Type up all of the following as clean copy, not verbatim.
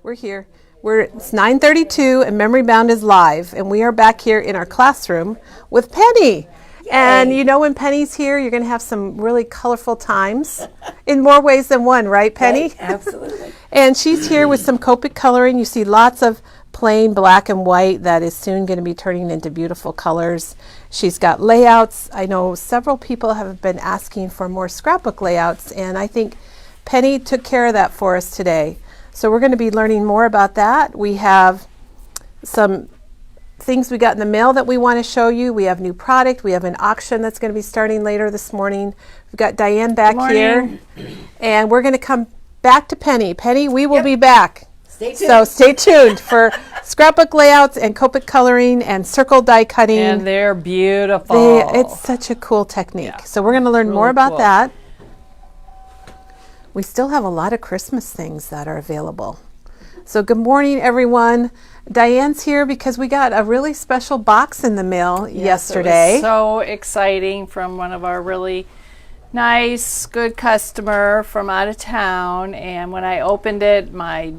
We're here. It's 9:32 and Memory Bound is live, and we are back here in our classroom with Penny. Yay. And you know, when Penny's here, you're going to have some really colorful times in more ways than one, right, Penny? Right, absolutely. And she's here with some Copic coloring. You see lots of plain black and white that is soon going to be turning into beautiful colors. She's got layouts. I know several people have been asking for more scrapbook layouts, and I think Penny took care of that for us today. So we're going to be learning more about that. We have some things we got in the mail that we want to show you. We have new product. We have an auction that's going to be starting later this morning. We've got Diane back here. And we're going to come back to Penny. Penny, we will be back. Stay tuned. So stay tuned for scrapbook layouts and Copic coloring and circle die cutting. And they're beautiful. It's such a cool technique. Yeah. So we're going to learn more about that. We still have a lot of Christmas things that are available. So good morning, everyone. Diane's here because we got a really special box in the mail yesterday. It was so exciting from one of our really nice, good customer from out of town. And when I opened it, my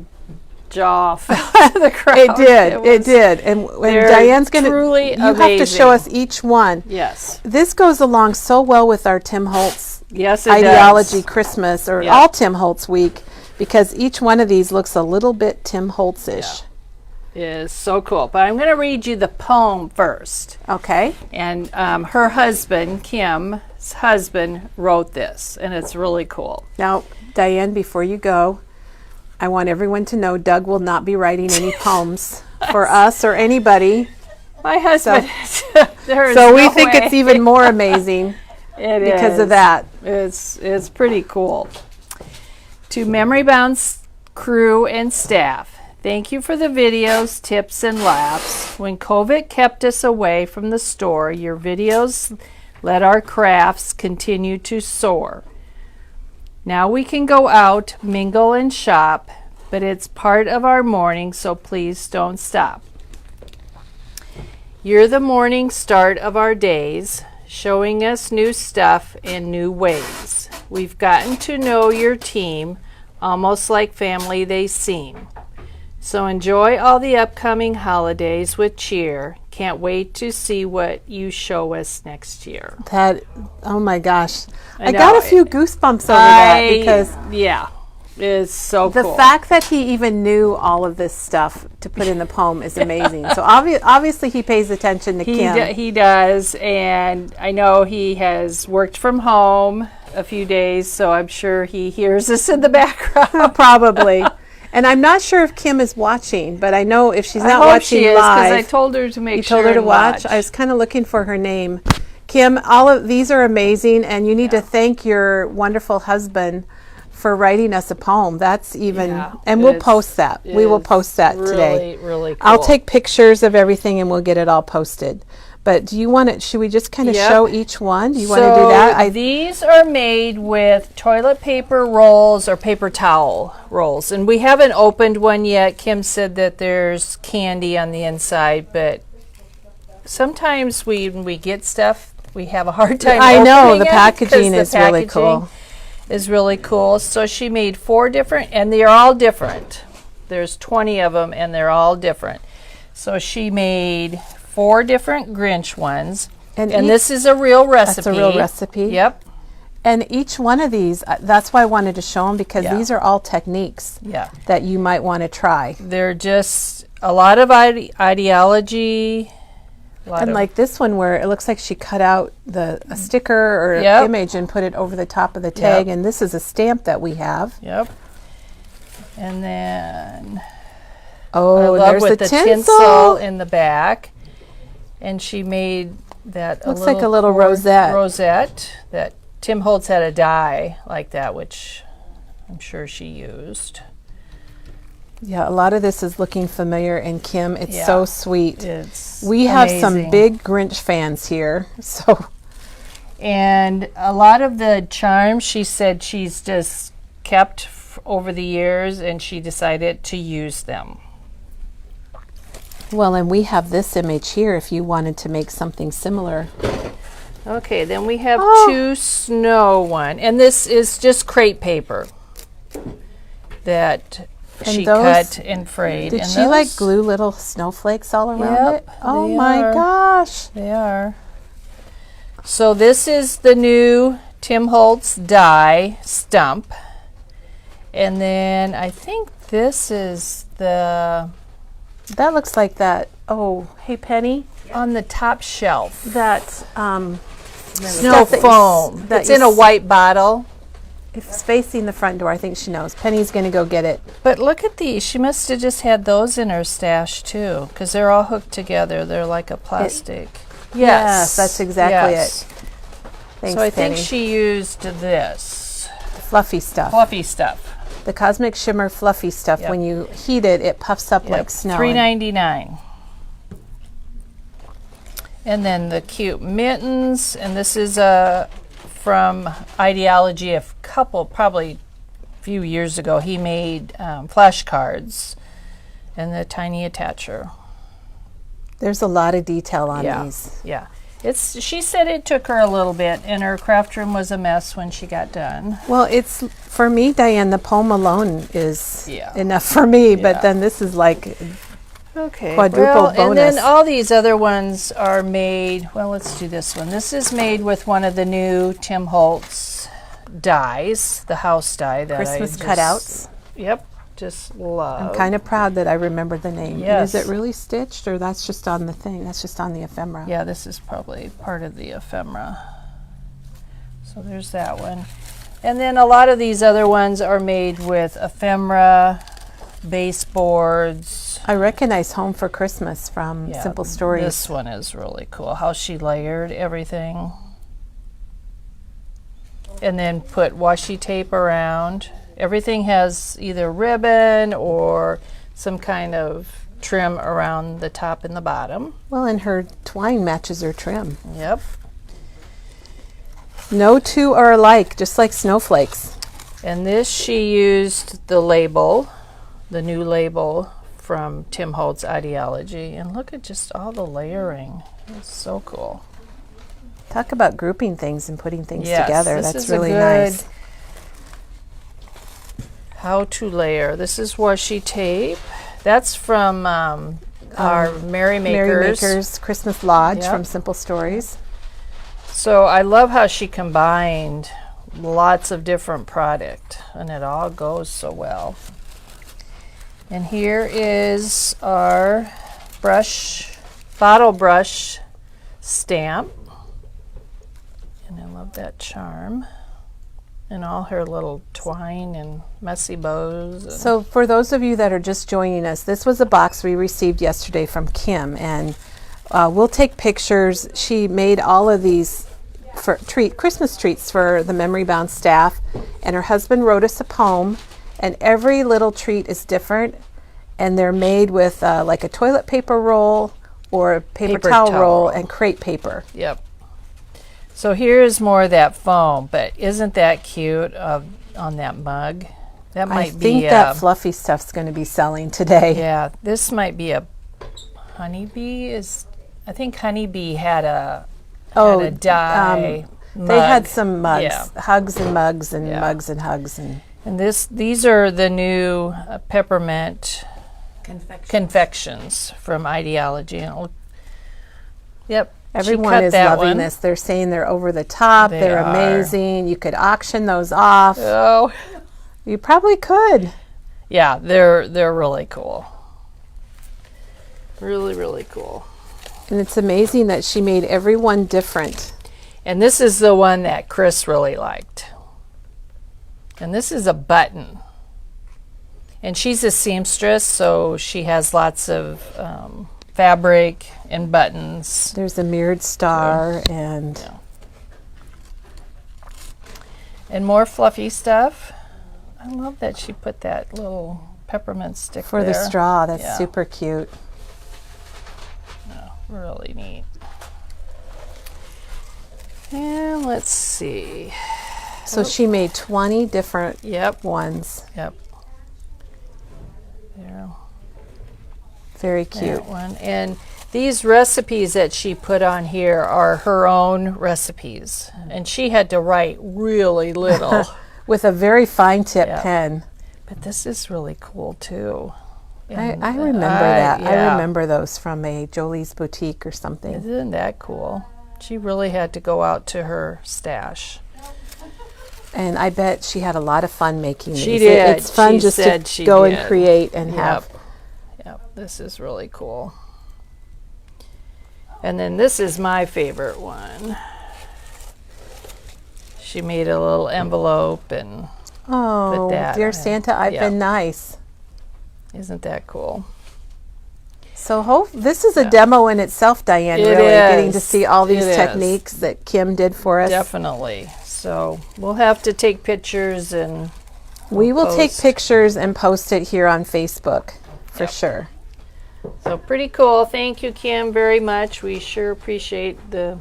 jaw fell out of the ground. It did. And Diane's going to, you have to show us each one. Yes. This goes along so well with our Tim Holtz ideology Christmas, or all Tim Holtz week, because each one of these looks a little bit Tim Holtz-ish. Yeah. It is so cool. But I'm going to read you the poem first. Okay. And her husband, Kim's husband, wrote this, and it's really cool. Now, Diane, before you go, I want everyone to know Doug will not be writing any poems for us or anybody. My husband. So we think it's even more amazing. Because of that. It's pretty cool. To Memory Bound's crew and staff, thank you for the videos, tips, and laughs. When COVID kept us away from the store, your videos let our crafts continue to soar. Now we can go out, mingle, and shop, but it's part of our morning, so please don't stop. You're the morning start of our days, showing us new stuff in new ways. We've gotten to know your team, almost like family they seem. So enjoy all the upcoming holidays with cheer. Can't wait to see what you show us next year. Oh my gosh. I got a few goosebumps over that because it's so cool. The fact that he even knew all of this stuff to put in the poem is amazing. So obviously he pays attention to Kim. He does, and I know he has worked from home a few days, so I'm sure he hears us in the background. Probably. And I'm not sure if Kim is watching, but I know if she's not watching she is, live. because I told her to make you sure told her to watch? watch. I was kind of looking for her name. Kim, all of these are amazing, and you need to thank your wonderful husband for writing us a poem. That's even, and we'll post that. We will post that today. Really cool. I'll take pictures of everything and we'll get it all posted. But do you want to, should we just kind of show each one? Do you want to do that? These are made with toilet paper rolls or paper towel rolls. And we haven't opened one yet. Kim said that there's candy on the inside, but sometimes when we get stuff, we have a hard time opening it. I know, the packaging is really cool. Is really cool. So she made 4 different, and they're all different. There's 20 of them, and they're all different. So she made 4 different Grinch ones, and this is a real recipe. That's a real recipe. Yep. And each one of these, that's why I wanted to show them, because these are all techniques that you might want to try. They're just a lot of ideology. And like this one where it looks like she cut out a sticker or image and put it over the top of the tag. And this is a stamp that we have. Yep. And then there's with the tinsel in the back. And she made that looks like a little rosette. Rosette that Tim Holtz had a die like that, which I'm sure she used. Yeah, a lot of this is looking familiar, and Kim, it's so sweet. We have amazing. some big Grinch fans here, so. And a lot of the charms, she said she's just kept over the years, and she decided to use them. Well, and we have this image here if you wanted to make something similar. Okay, then we have Oh. 2 snow one, and this is just crepe paper that And she those- cut and frayed. Did and she like those- glue little snowflakes all around Yep, it? Oh they my are. gosh. They are. So this is the new Tim Holtz die stump. And then I think this is the That looks like that. Oh, hey Penny, on the top shelf. that Snow stuff that you s- foam. that It's you in a s- white bottle. it's facing the front door. I think she knows. Penny's going to go get it. But look at these. She must have just had those in her stash too, because they're all hooked together. They're like a plastic. Yes, that's exactly yes. it. Thanks, So I Penny. think she used this Fluffy stuff. fluffy stuff. The Cosmic Shimmer fluffy stuff. Yep. When you heat it, it puffs up like snow. $3.99. And then the cute mittens, and this is from Ideology. A couple, probably a few years ago, he made flashcards and the tiny attacher. There's a lot of detail on Yeah. these. Yeah. She said it took her a little bit, and her craft room was a mess when she got done. Well, it's for me, Diane. The poem alone is Yeah. enough for me, Yeah. but then this is like Okay. Quadruple And then bonus. all these other ones are made. Well, let's do this one. This is made with one of the new Tim Holtz dies, the house die that Christmas I just, cutouts. Yep, just love. I'm kind of proud that I remember the name. Yes. Is it really stitched, or that's just on the thing? That's just on the ephemera. Yeah, this is probably part of the ephemera. So there's that one. And then a lot of these other ones are made with ephemera, baseboards. I recognize Home for Christmas from Yeah, Simple Stories. This one is really cool. How she layered everything. And then put washi tape around. Everything has either ribbon or some kind of trim around the top and the bottom. Well, and her twine matches her trim. Yep. No two are alike, just like snowflakes. And this she used the label, the new label from Tim Holtz Ideology. And look at just all the layering. It's so cool. Talk about grouping things and putting things Yes, together. this That's is a really good nice. How to layer. This is washi tape. That's from our Merry Makers. Merry Makers Christmas Lodge Yep. from Simple Stories. So I love how she combined lots of different product, and it all goes so well. And here is our bottle brush stamp. And I love that charm. And all her little twine and messy bows. And So for those of you that are just joining us, this was a box we received yesterday from Kim, and we'll take pictures. She made all of these for Christmas treats for the Memory Bound staff, and her husband wrote us a poem, and every little treat is different, and they're made with like a toilet paper roll or a paper towel roll and crepe paper. Yep. So here's more of that foam, but isn't that cute on that mug? That I might think be that fluffy stuff's going to be selling today. yeah, this might be a honeybee. I think honeybee had a dye mug. They had some mugs, Yeah. hugs and mugs, and Yeah. mugs and hugs, and And these are the new peppermint confections from Ideology. And yep. she everyone cut is that loving one. this. They're saying they're over the top. They They're are. amazing. You could auction those off. Oh, You probably could. yeah, they're really cool. Really, really cool. And it's amazing that she made every one different. And this is the one that Chris really liked. And this is a button. And she's a seamstress, so she has lots of fabric and buttons. There's a mirrored star and And more fluffy stuff. I love that she put that little peppermint stick for there. the straw. That's Yeah. super cute. Really neat. And let's see. So she made 20 different Yep. ones. Yep. There. Very cute. That one. And These recipes that she put on here are her own recipes, and she had to write really little. With a very fine tip Yeah. pen. But this is really cool too. I remember that. I yeah. remember those from a Jolie's Boutique or something. Isn't that cool? She really had to go out to her stash. And I bet she had a lot of fun making these. She did. It's fun She just said to she go did. and create and have. Yep, this is really cool. And then this is my favorite one. She made a little envelope and Oh, put that. dear Santa, I've Yeah. been nice. Isn't that cool? So this is a demo in itself, Diane, It really, getting to is. see all these It is. techniques that Kim did for us. Definitely. So we'll have to take pictures and We will take post. pictures and post it here on Facebook for sure. So pretty cool. Thank you, Kim, very much. We sure appreciate the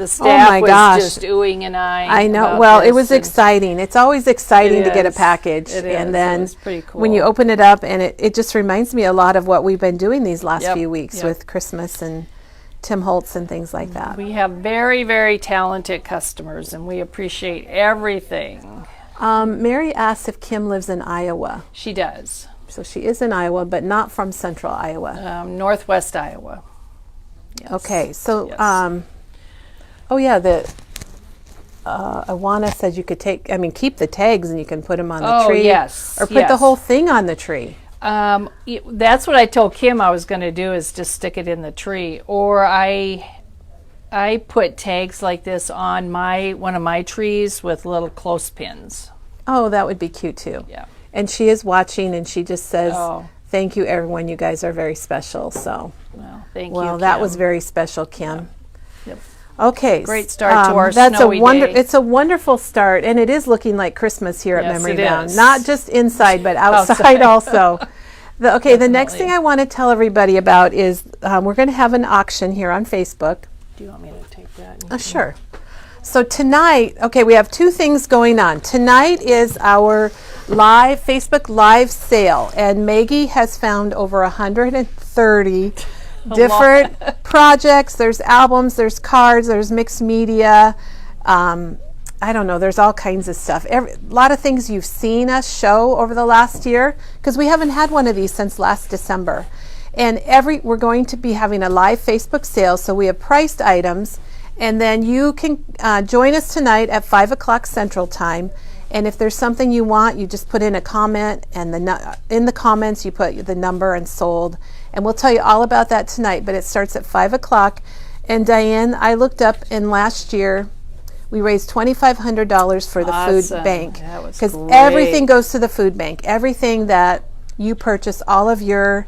staff my was gosh. just oohing and eyeing. I know. about Well, it this, was and exciting. It's always exciting It to get a is. package. It is. And then It's pretty cool. when you open it up, and it just reminds me a lot of what we've been doing these last Yep, few weeks yep. with Christmas and Tim Holtz and things like that. We have very, very talented customers, and we appreciate everything. Mary asks if Kim lives in Iowa. She does. So she is in Iowa, but not from central Iowa. Northwest Iowa. Yes. Okay, so Yes. oh yeah, Awana said you could keep the tags and you can put them on the Oh, tree. yes, Or put the yes. whole thing on the tree. That's what I told Kim I was going to do, is just stick it in the tree. Or I put tags like this on one of my trees with little clothespins. Oh, that would be cute too. Yeah. And she is watching, and she just says, Oh. "Thank you, everyone. You guys are very special." So, Well, thank you. well, that Kim. was very special, Kim. Yep. Okay, Great start to our that's snowy day. It's a wonderful start, and it is looking like Christmas here at Yes, Memory it Bound. is. Not just inside, but outside, Outside. also. The next Definitely. thing I want to tell everybody about is we're going to have an auction here on Facebook. Do you want me to take that? Sure. So tonight, we have two things going on. Tonight is our Facebook live sale, and Maggie has found over 130 different projects. There's albums, there's cards, there's mixed media. I don't know, there's all kinds of stuff. A lot of things you've seen us show over the last year, because we haven't had one of these since last December. And we're going to be having a live Facebook sale, so we have priced items. And then you can join us tonight at 5 o'clock Central Time. And if there's something you want, you just put in a comment, and in the comments you put the number and sold. And we'll tell you all about that tonight, but it starts at 5 o'clock. And Diane, I looked up, in last year, we raised $2,500 for the food Awesome. bank. That was Because great. everything goes to the food bank. Everything that you purchase, all of your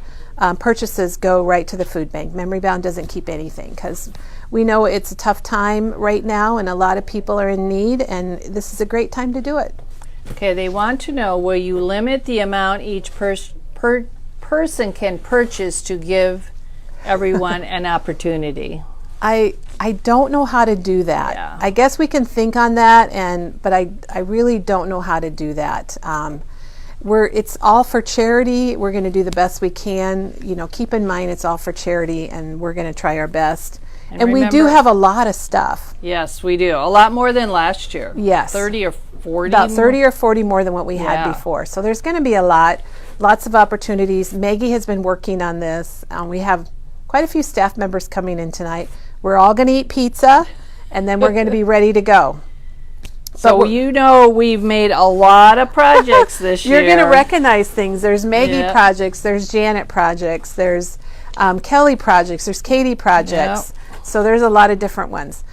purchases go right to the food bank. Memory Bound doesn't keep anything, because we know it's a tough time right now and a lot of people are in need, and this is a great time to do it. Okay, they want to know, will you limit the amount each person can purchase to give everyone an opportunity? I don't know how to do that. Yeah. I guess we can think on that, but I really don't know how to do that. It's all for charity. We're going to do the best we can. Keep in mind it's all for charity, and we're going to try our best. And we do remember- have a lot of stuff. Yes, we do. A lot more than last year. Yes. 30 or 40. About 30 or 40 more than what we had Yeah. before. So there's going to be lots of opportunities. Maggie has been working on this. We have quite a few staff members coming in tonight. We're all going to eat pizza, and then we're going to be ready to go. So we've made a lot of projects this year. You're going to recognize things. There's Maggie Yep. projects, there's Janet projects, there's Kelly projects, there's Katie projects. So there's a lot of different ones.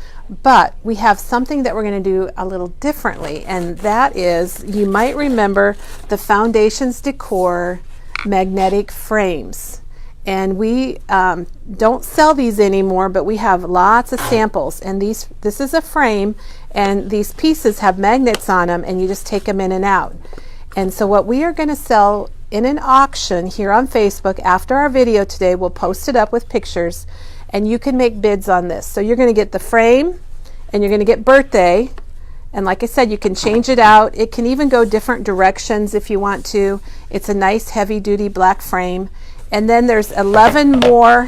But we have something that we're going to do a little differently, and that is, you might remember the Foundations Decor magnetic frames. And we don't sell these anymore, but we have lots of samples. And this is a frame, and these pieces have magnets on them, and you just take them in and out. And so what we are going to sell in an auction here on Facebook after our video today, we'll post it up with pictures, and you can make bids on this. So you're going to get the frame, and you're going to get birthday. And like I said, you can change it out. It can even go different directions if you want to. It's a nice heavy-duty black frame. And then there's 11 more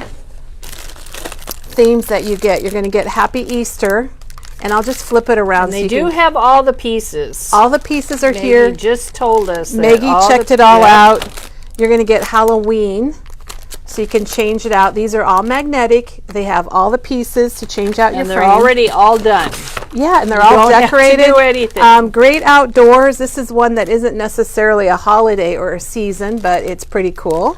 themes that you get. You're going to get Happy Easter, and I'll just flip it around. And they do have all the pieces. All the pieces are Maggie here. just told us. Maggie checked it all out. You're going to get Halloween, so you can change it out. These are all magnetic. They have all the pieces to change out your frame. And they're already all done. Yeah, and they're all decorated. Don't have to do anything. Great outdoors. This is one that isn't necessarily a holiday or a season, but it's pretty cool.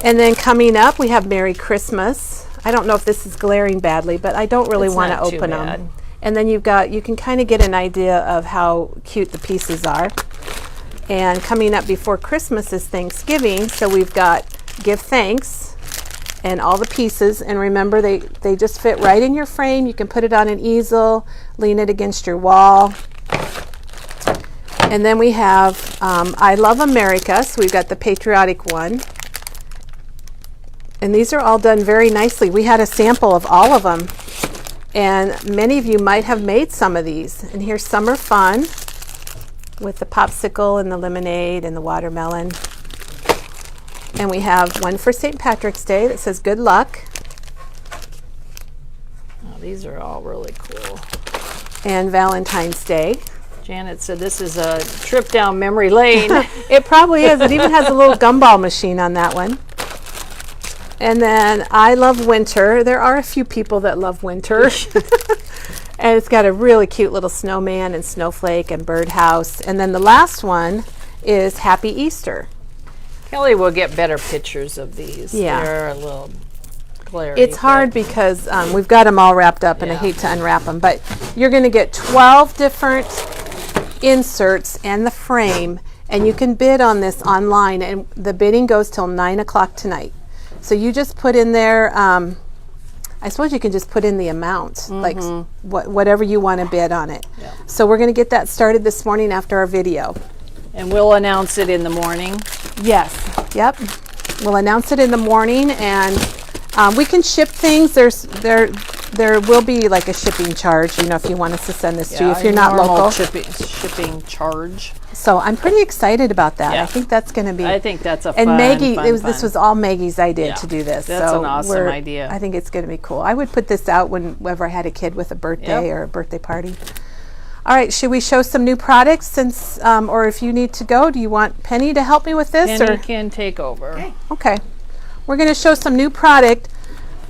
And then coming up, we have Merry Christmas. I don't know if this is glaring badly, but I don't really want to open them. And then you can kind of get an idea of how cute the pieces are. And coming up before Christmas is Thanksgiving, so we've got Give Thanks and all the pieces. And remember, they just fit right in your frame. You can put it on an easel, lean it against your wall. And then we have I Love America, so we've got the patriotic one. And these are all done very nicely. We had a sample of all of them, and many of you might have made some of these. And here's Summer Fun with the popsicle and the lemonade and the watermelon. And we have one for St. Patrick's Day that says good luck. Oh, these are all really cool. And Valentine's Day. Janet said this is a trip down memory lane. It probably is. It even has a little gumball machine on that one. And then I Love Winter. There are a few people that love winter. And it's got a really cute little snowman and snowflake and birdhouse. And then the last one is Happy Easter. Kelly will get better pictures of these. Yeah. They're a little glary. It's hard because we've got them all wrapped up, and I hate to unwrap them. But you're going to get 12 different inserts and the frame, and you can bid on this online. And the bidding goes till 9 o'clock tonight. So you just put in there, I suppose you can just put in the amount, like whatever you want to bid on it. Yeah. So we're going to get that started this morning after our video. And we'll announce it in the morning. Yes. Yep. We'll announce it in the morning, and we can ship things. There will be like a shipping charge, if you want us to send this to you if you're not local. Shipping charge. So I'm pretty excited about that. Yeah. I think that's going to be. I think that's a and fun, Maggie, fun, this was all Maggie's idea to do this. That's so an awesome idea. I think it's going to be cool. I would put this out whenever I had a kid with a birthday or a birthday party. All right, should we show some new products since, or if you need to go, do you want Penny to help me with this? Penny can take over. Okay. We're going to show some new product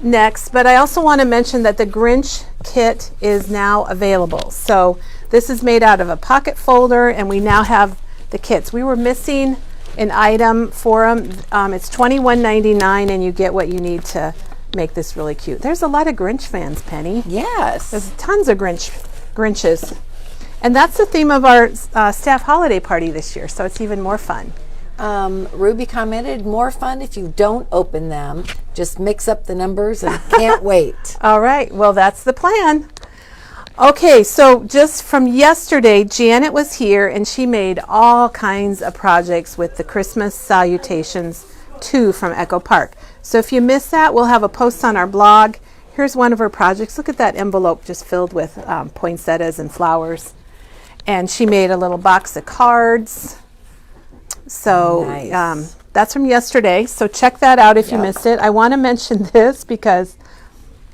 next, but I also want to mention that the Grinch kit is now available. So this is made out of a pocket folder, and we now have the kits. We were missing an item for them. It's $21.99, and you get what you need to make this really cute. There's a lot of Grinch fans, Penny. Yes. There's tons of Grinches. And that's the theme of our staff holiday party this year, so it's even more fun. Ruby commented, more fun if you don't open them. Just mix up the numbers and can't wait. All right, well, that's the plan. Okay, so just from yesterday, Janet was here, and she made all kinds of projects with the Christmas Salutations 2 from Echo Park. So if you missed that, we'll have a post on our blog. Here's one of her projects. Look at that envelope just filled with poinsettias and flowers. And she made a little box of cards. So nice. That's from yesterday. So check that out if you missed it. I want to mention this because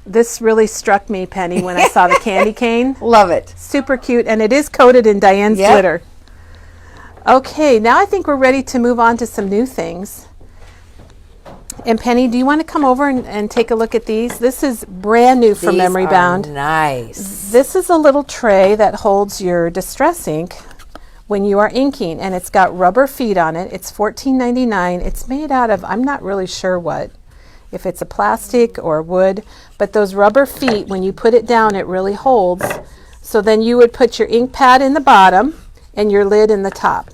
this really struck me, Penny, when I saw the candy cane. Love it. Super cute. And it is coated in Diane's glitter. Okay, now I think we're ready to move on to some new things. And Penny, do you want to come over and take a look at these? This is brand new from Memory Bound. Nice. This is a little tray that holds your distress ink when you are inking, and it's got rubber feet on it. It's $14.99. It's made out of, I'm not really sure what, if it's a plastic or wood, but those rubber feet, when you put it down, it really holds. So then you would put your ink pad in the bottom and your lid in the top.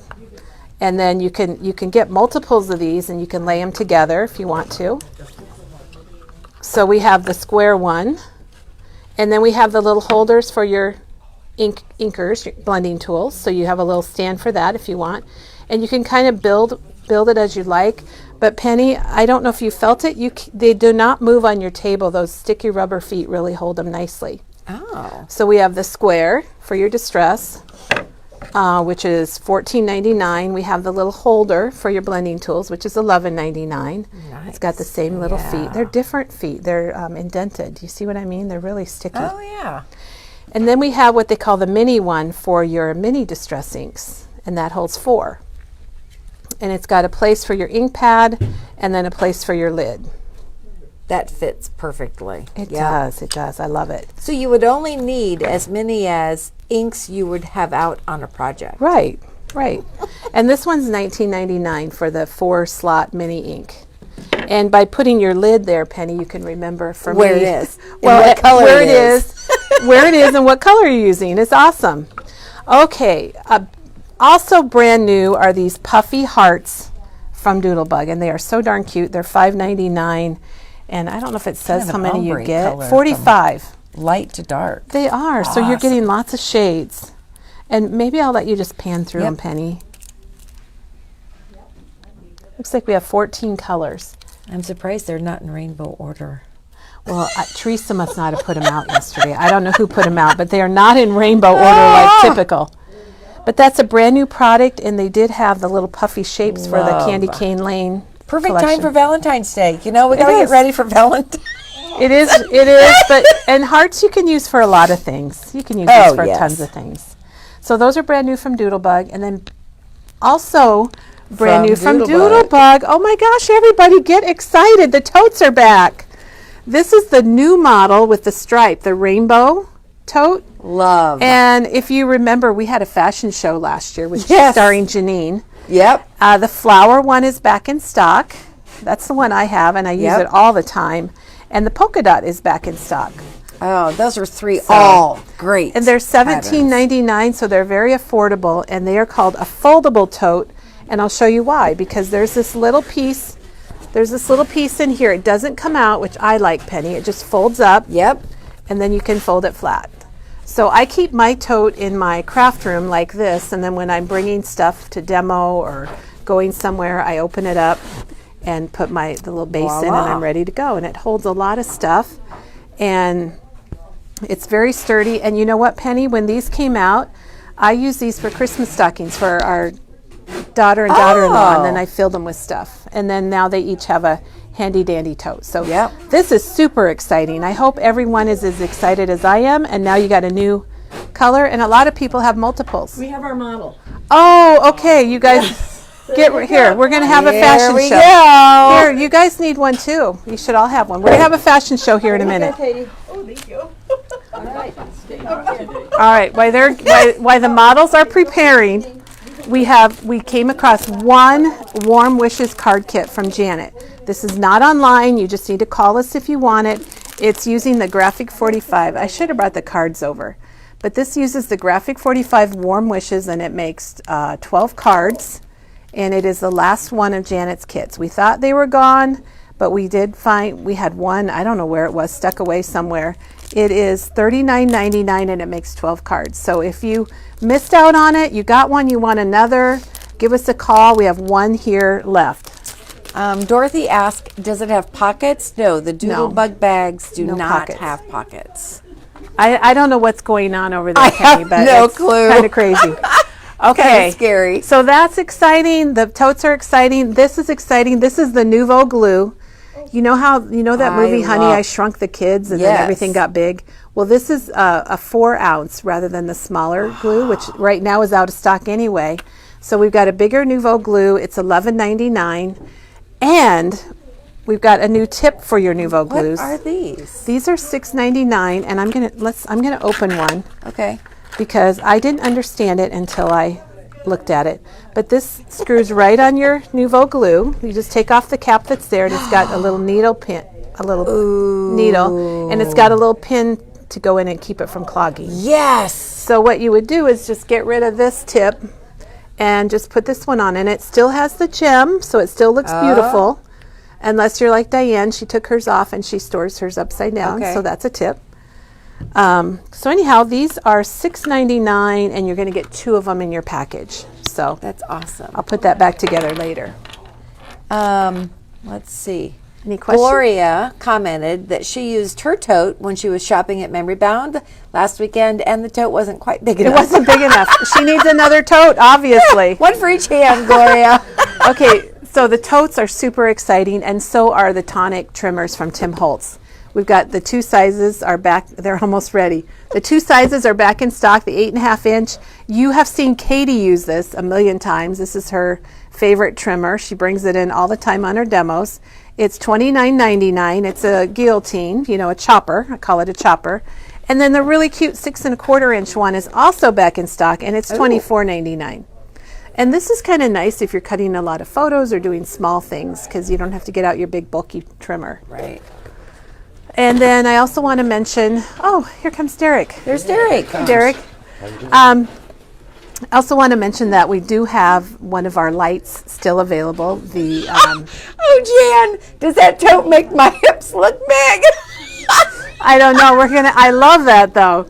And then you can get multiples of these, and you can lay them together if you want to. So we have the square one, and then we have the little holders for your inkers, your blending tools. So you have a little stand for that if you want, and you can kind of build it as you like. But Penny, I don't know if you felt it. They do not move on your table. Those sticky rubber feet really hold them nicely. Oh. So we have the square for your distress. which is $14.99. We have the little holder for your blending tools, which is $11.99. Nice. It's got the same little feet. They're different feet. They're indented. You see what I mean? They're really sticky. Oh, yeah. And then we have what they call the mini one for your mini distress inks, and that holds 4. And it's got a place for your ink pad and then a place for your lid. That fits perfectly. It does. It does. I love it. So you would only need as many as inks you would have out on a project. Right, right. And this one's $19.99 for the 4-slot mini ink. And by putting your lid there, Penny, you can remember from Where it is. Well, what color where it is. where it is, and what color you're using. It's awesome. Okay. Also brand new are these puffy hearts from Doodlebug, and they are so darn cute. They're $5.99, and I don't know if it says Kind of how an many you ombre get. color 45. Light to dark. They are. So you're getting lots of shades. And maybe I'll let you just pan through them, Penny. Looks like we have 14 colors. I'm surprised they're not in rainbow order. Well, Teresa must not have put them out yesterday. I don't know who put them out, but they are not in rainbow order like typical. But that's a brand new product, and they did have the little puffy shapes for the Candy Cane Lane Perfect collection. time for Valentine's Day. You know, we got to get is. ready for Valentine's. It is, but and hearts you can use for a lot of things. You can use these for tons of things. So those are brand new from Doodlebug, and then also brand new from Doodlebug. Oh my gosh, everybody get excited. The totes are back. This is the new model with the stripe, the rainbow tote. Love. And if you remember, we had a fashion show last year with starring Janine. Yep. The flower one is back in stock. That's the one I have, and I use it all the time. And the polka dot is back in stock. Oh, those are 3 all great. And they're $17.99, so they're very affordable, and they are called a foldable tote. And I'll show you why, because there's this little piece. There's this little piece in here. It doesn't come out, which I like, Penny. It just folds up. Yep. And then you can fold it flat. So I keep my tote in my craft room like this, and then when I'm bringing stuff to demo or going somewhere, I open it up and put the little base in, and I'm ready to go. And it holds a lot of stuff, and it's very sturdy. And you know what, Penny? When these came out, I use these for Christmas stockings for our daughter and daughter-in-law, and then I filled them with stuff. And then now they each have a handy dandy tote. So this is super exciting. I hope everyone is as excited as I am. And now you got a new color, and a lot of people have multiples. We have our model. Oh, okay. You guys get here. We're going to have a fashion show. Go. Here, you guys need one too. You should all have one. We're going to have a fashion show here in a minute. Oh, thank you. All right. All right. While the models are preparing, we came across one Warm Wishes card kit from Janet. This is not online. You just need to call us if you want it. It's using the Graphic 45. I should have brought the cards over. But this uses the Graphic 45 Warm Wishes, and it makes 12 cards. And it is the last one of Janet's kits. We thought they were gone, but we did find, we had one, I don't know where it was, stuck away somewhere. It is $39.99, and it makes 12 cards. So if you missed out on it, you got one, you want another, give us a call. We have one here left. Dorothy asked, does it have pockets? No, the Doodlebug bags do not have pockets. I don't know what's going on over there, I Penny, have but no it's clue. kind of crazy. Okay. Kind of scary. So that's exciting. The totes are exciting. This is exciting. This is the Nouveau glue. You know that movie, Honey, I Shrunk the Kids, and then everything got big? Well, this is a 4-ounce rather than the smaller glue, which right now is out of stock anyway. So we've got a bigger Nouveau glue. It's $11.99. And we've got a new tip for your Nouveau glues. What are these? These are $6.99, and I'm gonna open one. Okay. Because I didn't understand it until I looked at it. But this screws right on your Nouveau glue. You just take off the cap that's there, and it's got a little needle pin, needle, and it's got a little pin to go in and keep it from clogging. Yes. So what you would do is just get rid of this tip and just put this one on, and it still has the gem, so it still looks beautiful. Unless you're like Diane, she took hers off and she stores hers upside down, so that's a tip. So anyhow, these are $6.99, and you're going to get 2 of them in your package. So that's awesome. I'll put that back together later. Let's see. Any questions? Gloria commented that she used her tote when she was shopping at Memory Bound last weekend, and the tote wasn't quite big It enough. wasn't big enough. She needs another tote, obviously. One for each hand, Gloria. Okay, so the totes are super exciting, and so are the tonic trimmers from Tim Holtz. We've got the 2 sizes are back. They're almost ready. The 2 sizes are back in stock, the 8.5 inch. You have seen Katie use this a million times. This is her favorite trimmer. She brings it in all the time on her demos. It's $29.99. It's a guillotine, you know, a chopper. I call it a chopper. And then the really cute 6.25 inch one is also back in stock, and it's $24.99. And this is kind of nice if you're cutting a lot of photos or doing small things, because you don't have to get out your big bulky trimmer. Right. And then I also want to mention, oh, here comes Derek. There's Derek. Derek. I also want to mention that we do have one of our lights still available. The Oh, Jan, does that tote make my hips look big? I don't know. I love that though.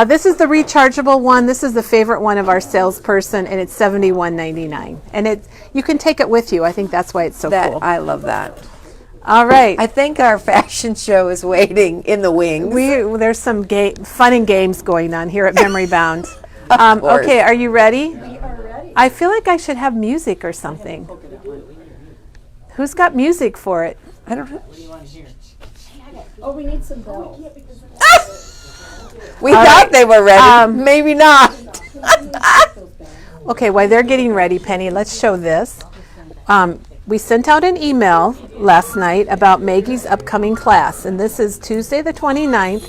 This is the rechargeable one. This is the favorite one of our salesperson, and it's $71.99. And you can take it with you. I think that's why it's so cool. I love that. All right. I think our fashion show is waiting in the wings. There's some fun and games going on here at Memory Bound. course. Okay, are you ready? We are ready. I feel like I should have music or something. Who's got music for it? I don't know. Oh, we need some bells. We thought they were ready. Maybe not. Okay, while they're getting ready, Penny, let's show this. We sent out an email last night about Maggie's upcoming class, and this is Tuesday the 29th.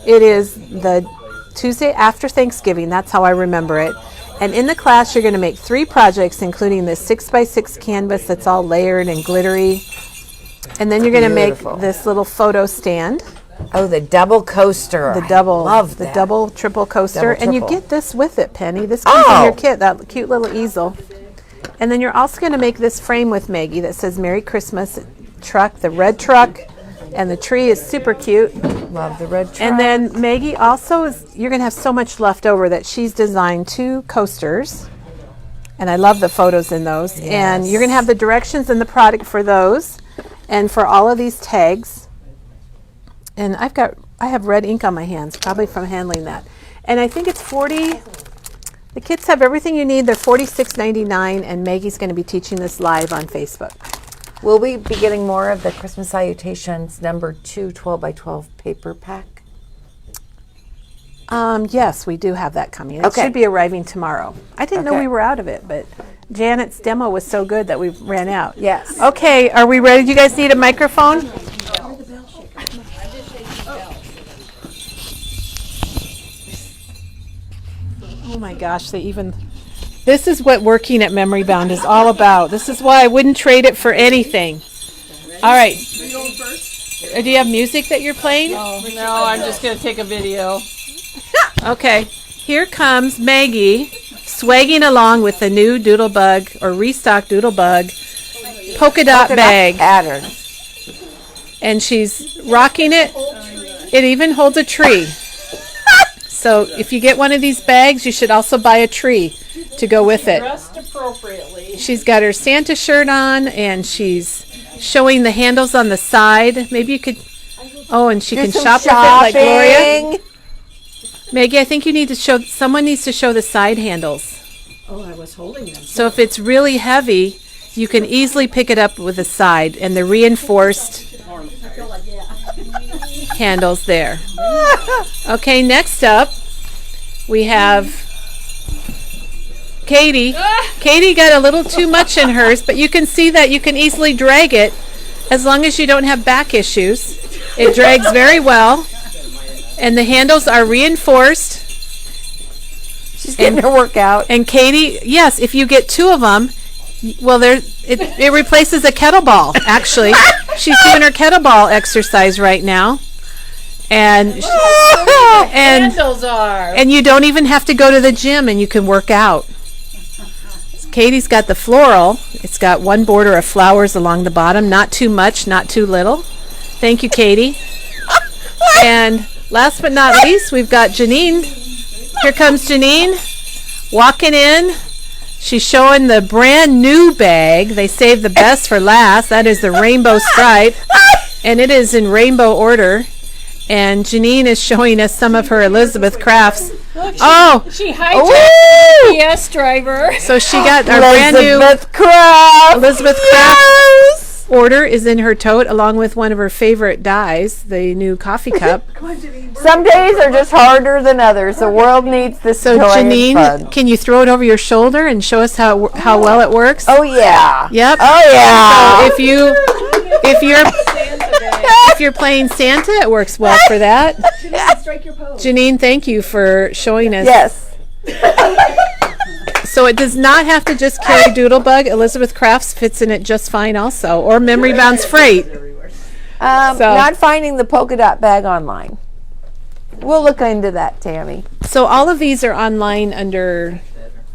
It is the Tuesday after Thanksgiving. That's how I remember it. And in the class, you're going to make 3 projects, including this 6x6 canvas that's all layered and glittery. And then you're going to make this little photo stand. Oh, the double coaster. The double, triple coaster. And you get this with it, Penny. This comes in your kit, that cute little easel. And then you're also going to make this frame with Maggie that says Merry Christmas truck, the red truck, and the tree is super cute. Love the red truck. And then Maggie also you're going to have so much left over that she's designed 2 coasters. And I love the photos in those. Yes. And you're going to have the directions and the product for those. And for all of these tags. And I have red ink on my hands, probably from handling that. And I think it's 40. The kits have everything you need. They're $46.99, and Maggie's going to be teaching this live on Facebook. Will we be getting more of the Christmas Salutations number 2 12x12 paper pack? Yes, we do have that coming. It Okay. should be arriving tomorrow. I didn't know we were out of it, but Janet's demo was so good that we ran out. Yes. Okay, are we ready? Do you guys need a microphone? Oh my gosh, this is what working at Memory Bound is all about. This is why I wouldn't trade it for anything. All right. Do you have music that you're playing? No, I'm just going to take a video. Okay. Here comes Maggie swagging along with the new Doodlebug or restock Doodlebug polka dot bag. Pattern. And she's rocking it. It even holds a tree. So if you get one of these bags, you should also buy a tree to go with it. Dressed appropriately. She's got her Santa shirt on, and she's showing the handles on the side. Maybe you could, and she can shop with it like Gloria. Maggie, I think you need to someone needs to show the side handles. Oh, I was holding them. So if it's really heavy, you can easily pick it up with the side, and the reinforced handles there. Okay, next up we have Katie. Katie got a little too much in hers, but you can see that you can easily drag it as long as you don't have back issues. It drags very well, and the handles are reinforced. She's getting her workout. And Katie, yes, if you get 2 of them, well, it replaces a kettlebell, actually. She's doing her kettlebell exercise right now. And Handles are. And you don't even have to go to the gym, and you can work out. Katie's got the floral. It's got one border of flowers along the bottom. Not too much, not too little. Thank you, Katie. And last but not least, we've got Janine. Here comes Janine walking in She's showing the brand new bag. They saved the best for last. That is the rainbow stripe. And it is in rainbow order. And Janine is showing us some of her Elizabeth crafts. She hijacked the GPS driver. So she got our brand new Elizabeth Craft. Elizabeth Craft order is in her tote, along with one of her favorite dies, the new coffee cup. Some days are just harder than others. The world needs this So joy and Janine, fun. can you throw it over your shoulder and show us how well it works? Oh yeah. Yep. Oh yeah. So if you're playing Santa, it works well for that. Strike your pose. Janine, thank you for showing us. Yes. So it does not have to just carry Doodlebug. Elizabeth Crafts fits in it just fine also, or Memory Bounds Freight. Not finding the polka dot bag online. We'll look into that, Tammy. So all of these are online under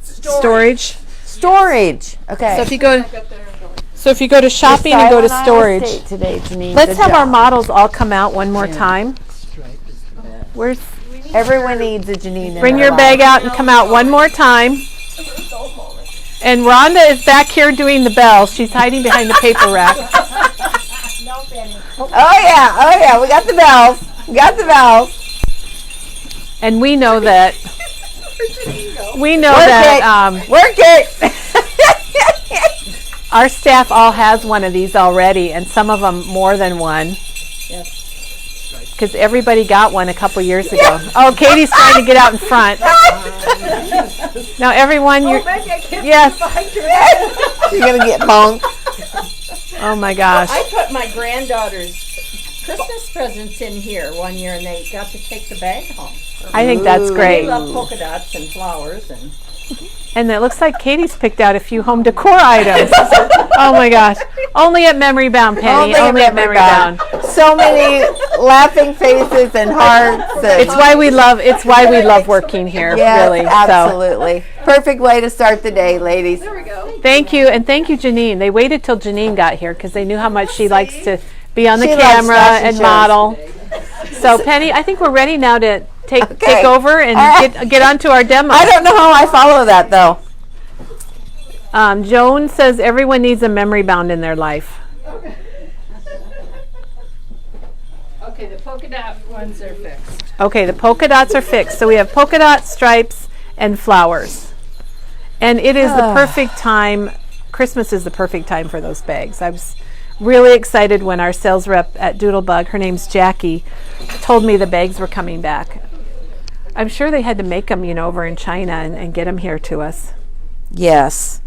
storage. Storage. Okay. So if you go to shopping and go to storage. Today, Janine. Let's Good have our job. models all come out one more time. Where's Everyone needs a Janine. Bring your bag out and come out one more time. And Rhonda is back here doing the bells. She's hiding behind the paper rack. Oh yeah. We got the bells. And we know that. Work it. Our staff all has one of these already, and some of them more than one. Because everybody got one a couple years ago. Oh, Katie's trying to get out in front. Now, everyone, yes. You're gonna get bonked. Oh my gosh. I put my granddaughter's Christmas presents in here one year, and they got to take the bag home. I think that's They great. love polka dots and flowers, And it looks like Katie's picked out a few home decor items. Oh my gosh. Only at Memory Bound, Penny. Only at Memory Bound. So many laughing faces and hearts. And It's why we love working here, yes, really. absolutely. Perfect way to start the day, ladies. So thank you, and thank you, Janine. They waited till Janine got here because they knew how much she likes to be on the She loves camera fashion and shows. model. So Penny, I think we're ready now to take over and get onto our demo. I don't know how I follow that though. Joan says everyone needs a Memory Bound in their life. Okay, the polka dot ones are fixed. Okay, the polka dots are fixed. So we have polka dot, stripes, and flowers. And it is the perfect time. Christmas is the perfect time for those bags. I was really excited when our sales rep at Doodlebug, her name's Jackie, told me the bags were coming back. I'm sure they had to make them, over in China and get them here to us. Yes.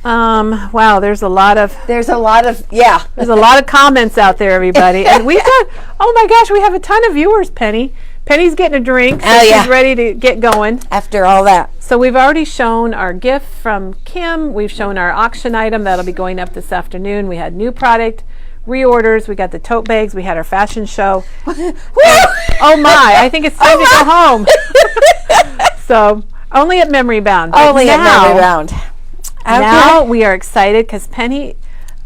Wow, there's a lot of There's a lot of comments out there, everybody. And we've got, oh my gosh, we have a ton of viewers, Penny. Penny's getting a drink, so she's ready to get going. After all that. So we've already shown our gift from Kim. We've shown our auction item that'll be going up this afternoon. We had new product, reorders. We got the tote bags. We had our fashion show. Oh my, I think it's time to go home. So only at Memory Bound. But Only at Memory Bound. Now we are excited because Penny,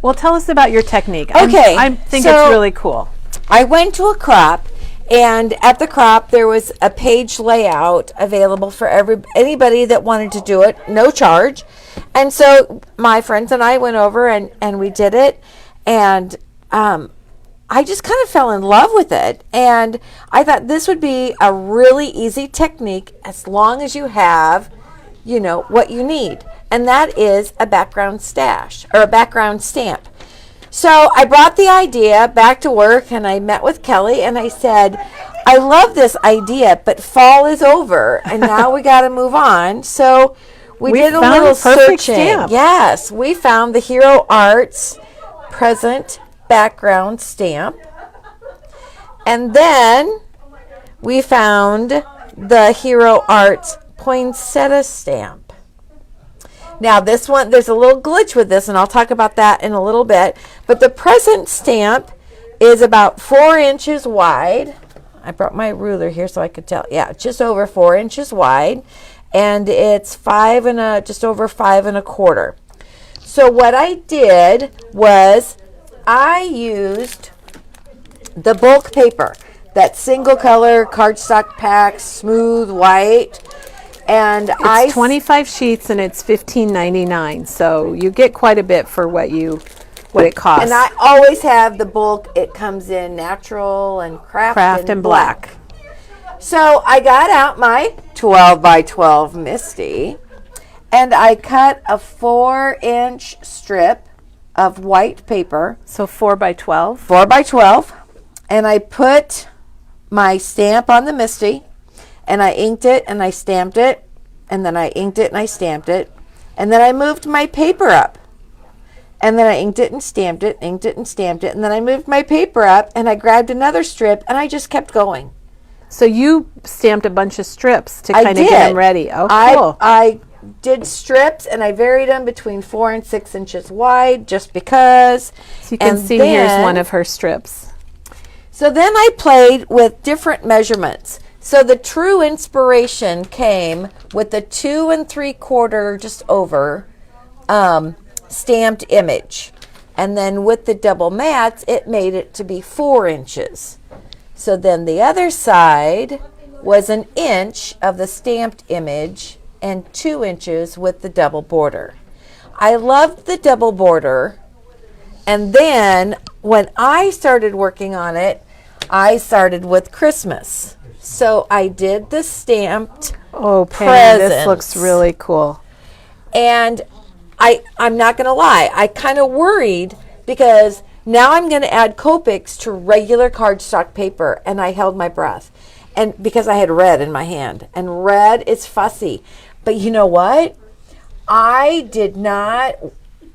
well, tell us about your technique. Okay, I think so it's really cool. I went to a crop, and at the crop there was a page layout available for anybody that wanted to do it, no charge. And so my friends and I went over and we did it, and I just kind of fell in love with it. And I thought this would be a really easy technique as long as you have, what you need. And that is a background stash or a background stamp. So I brought the idea back to work and I met with Kelly and I said, I love this idea, but fall is over and now we got to move on. So we did a little searching. Stamp. Yes, we found the Hero Arts present background stamp. And then we found the Hero Arts poinsettia stamp. Now this one, there's a little glitch with this, and I'll talk about that in a little bit. But the present stamp is about 4 inches wide. I brought my ruler here so I could tell. Yeah, just over 4 inches wide, and it's just over 5 1/4. So what I did was I used the bulk paper, that single color cardstock pack, smooth white. And It's 25 sheets and it's $15.99. So you get quite a bit for what it costs. And I always have the bulk. It comes in natural and craft and black. So I got out my 12 by 12 Misty, and I cut a 4-inch strip of white paper. So 4 by 12. 4 by 12. And I put my stamp on the Misty, and I inked it and I stamped it, and then I inked it and I stamped it, and then I moved my paper up, and then I inked it and stamped it, inked it and stamped it, and then I moved my paper up, and I grabbed another strip, and I just kept going. So you stamped a bunch of strips to kind of get them ready. Oh, cool. I did strips, and I varied them between 4 and 6 inches wide, just because. So you can see here's one of her strips. So then I played with different measurements. So the true inspiration came with the 2 3/4, just over, stamped image. And then with the double mats, it made it to be 4 inches. So then the other side was 1 inch of the stamped image and 2 inches with the double border. I loved the double border. And then when I started working on it, I started with Christmas. So I did the stamped Oh, Penny, presents. this looks really cool. And I'm not going to lie, I kind of worried because now I'm going to add Copics to regular cardstock paper, and I held my breath. And because I had red in my hand, and red is fussy. But you know what? I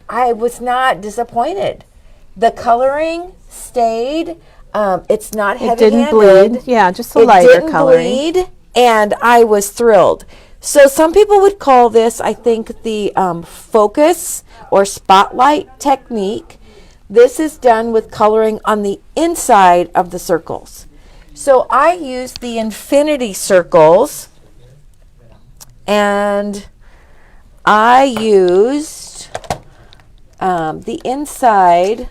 was not disappointed. The coloring stayed. It's not heavy-handed. It didn't bleed. Yeah, just a lighter coloring. It didn't bleed, and I was thrilled. So some people would call this, I think, the focus or spotlight technique. This is done with coloring on the inside of the circles. So I used the infinity circles, and I used the inside,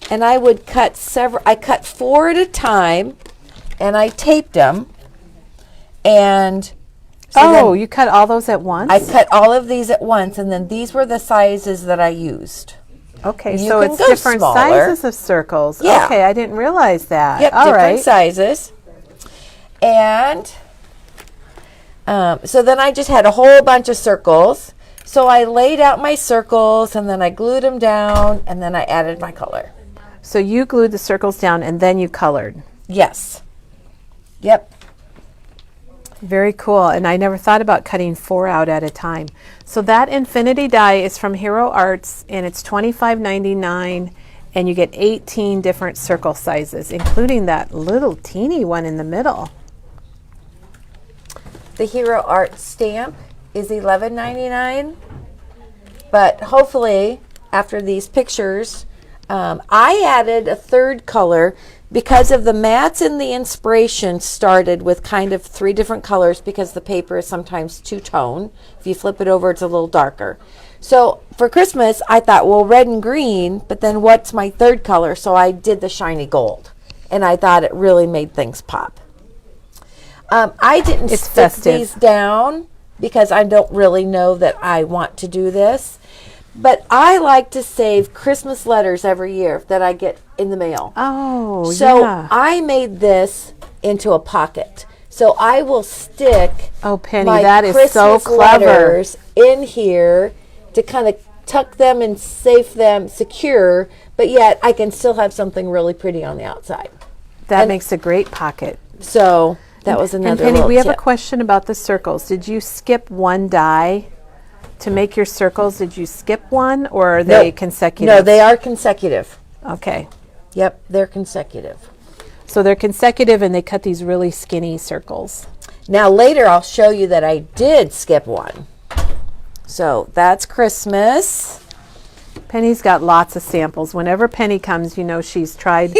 and I would cut several. I cut 4 at a time, and I taped them. And so you cut all those at once? I cut all of these at once, and then these were the sizes that I used. Okay, You so can it's go different smaller. sizes of circles. Yeah. Okay, I didn't realize that. Yep, All different right. sizes. And so then I just had a whole bunch of circles. So I laid out my circles, and then I glued them down, and then I added my color. So you glued the circles down and then you colored. Yes. Yep. Very cool. And I never thought about cutting 4 out at a time. So that infinity die is from Hero Arts, and it's $25.99, and you get 18 different circle sizes, including that little teeny one in the middle. The Hero Art stamp is $11.99, but hopefully after these pictures, I added a third color because of the mats, and the inspiration started with kind of 3 different colors because the paper is sometimes two-tone. If you flip it over, it's a little darker. So for Christmas, I thought, well, red and green, but then what's my third color? So I did the shiny gold, and I thought it really made things pop. I didn't stick these down because I don't really know that I want to do this. But I like to save Christmas letters every year that I get in the mail. Oh, so yeah. I made this into a pocket. So I will stick Penny, my that is Christmas so clever. letters in here to kind of tuck them and safe them secure, but yet I can still have something really pretty on the outside. That makes a great pocket. So that was another And Penny, little we have a tip. question about the circles. Did you skip one die to make your circles? Did you skip one, or are they consecutive? No, they are consecutive. Okay. Yep, they're consecutive. So they're consecutive, and they cut these really skinny circles. Now later I'll show you that I did skip one. So that's Christmas. Penny's got lots of samples. Whenever Penny comes, you know she's tried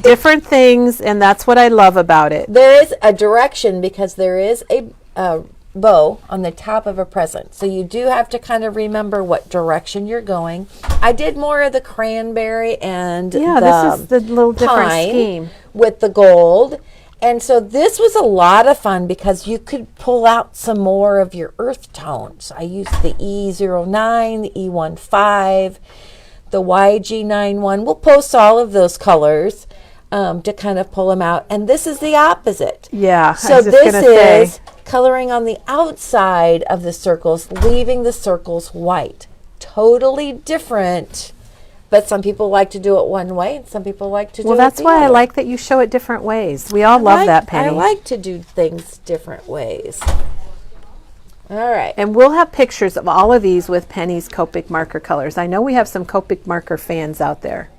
different things, and that's what I love about it. There is a direction because there is a bow on the top of a present. So you do have to kind of remember what direction you're going. I did more of the cranberry and Yeah, the this is the little different pine scheme. with the gold. And so this was a lot of fun because you could pull out some more of your earth tones. I used the E09, the E15, the YG91. We'll post all of those colors to kind of pull them out. And this is the opposite. Yeah. So this is coloring on the outside of the circles, leaving the circles white. Totally different. But some people like to do it one way, and some people like to do it the other. Well, that's why I like that you show it different ways. We all love that, Penny. I like to do things different ways. All right. And we'll have pictures of all of these with Penny's Copic marker colors. I know we have some Copic marker fans out there.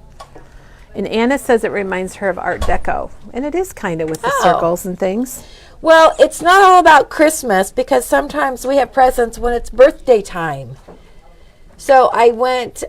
And Anna says it reminds her of Art Deco. And it is kind of with the circles and things. Well, it's not all about Christmas because sometimes we have presents when it's birthday time. So I went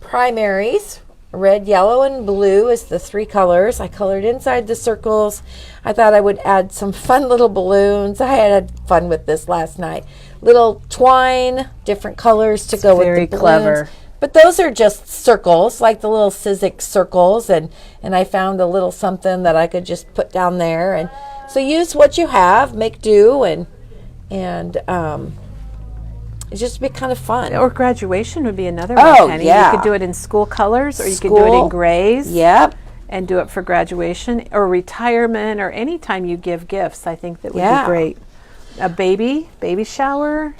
primaries, red, yellow, and blue is the 3 colors. I colored inside the circles. I thought I would add some fun little balloons. I had fun with this last night. Little twine, different colors to go with the balloons. Very clever. But those are just circles, like the little Sizzix circles, and I found a little something that I could just put down there. And so use what you have, make do, and it's just be kind of fun. Or graduation would be another one, Penny. Yeah. You could do it in school colors, or you could do it in grays. Yep. And do it for graduation or retirement or any time you give gifts. I think that would be great. A baby shower.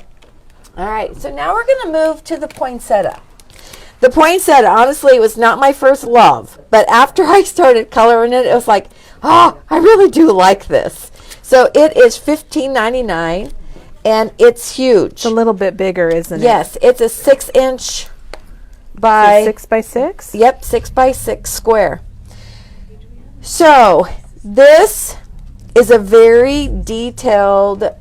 All right, so now we're going to move to the poinsettia. The poinsettia, honestly, was not my first love. But after I started coloring it, it was like, oh, I really do like this. So it is $15.99. And it's huge. It's a little bit bigger, isn't it? Yes, it's a 6-inch by 6 by 6. Yep, 6 by 6 square. So this is a very detailed,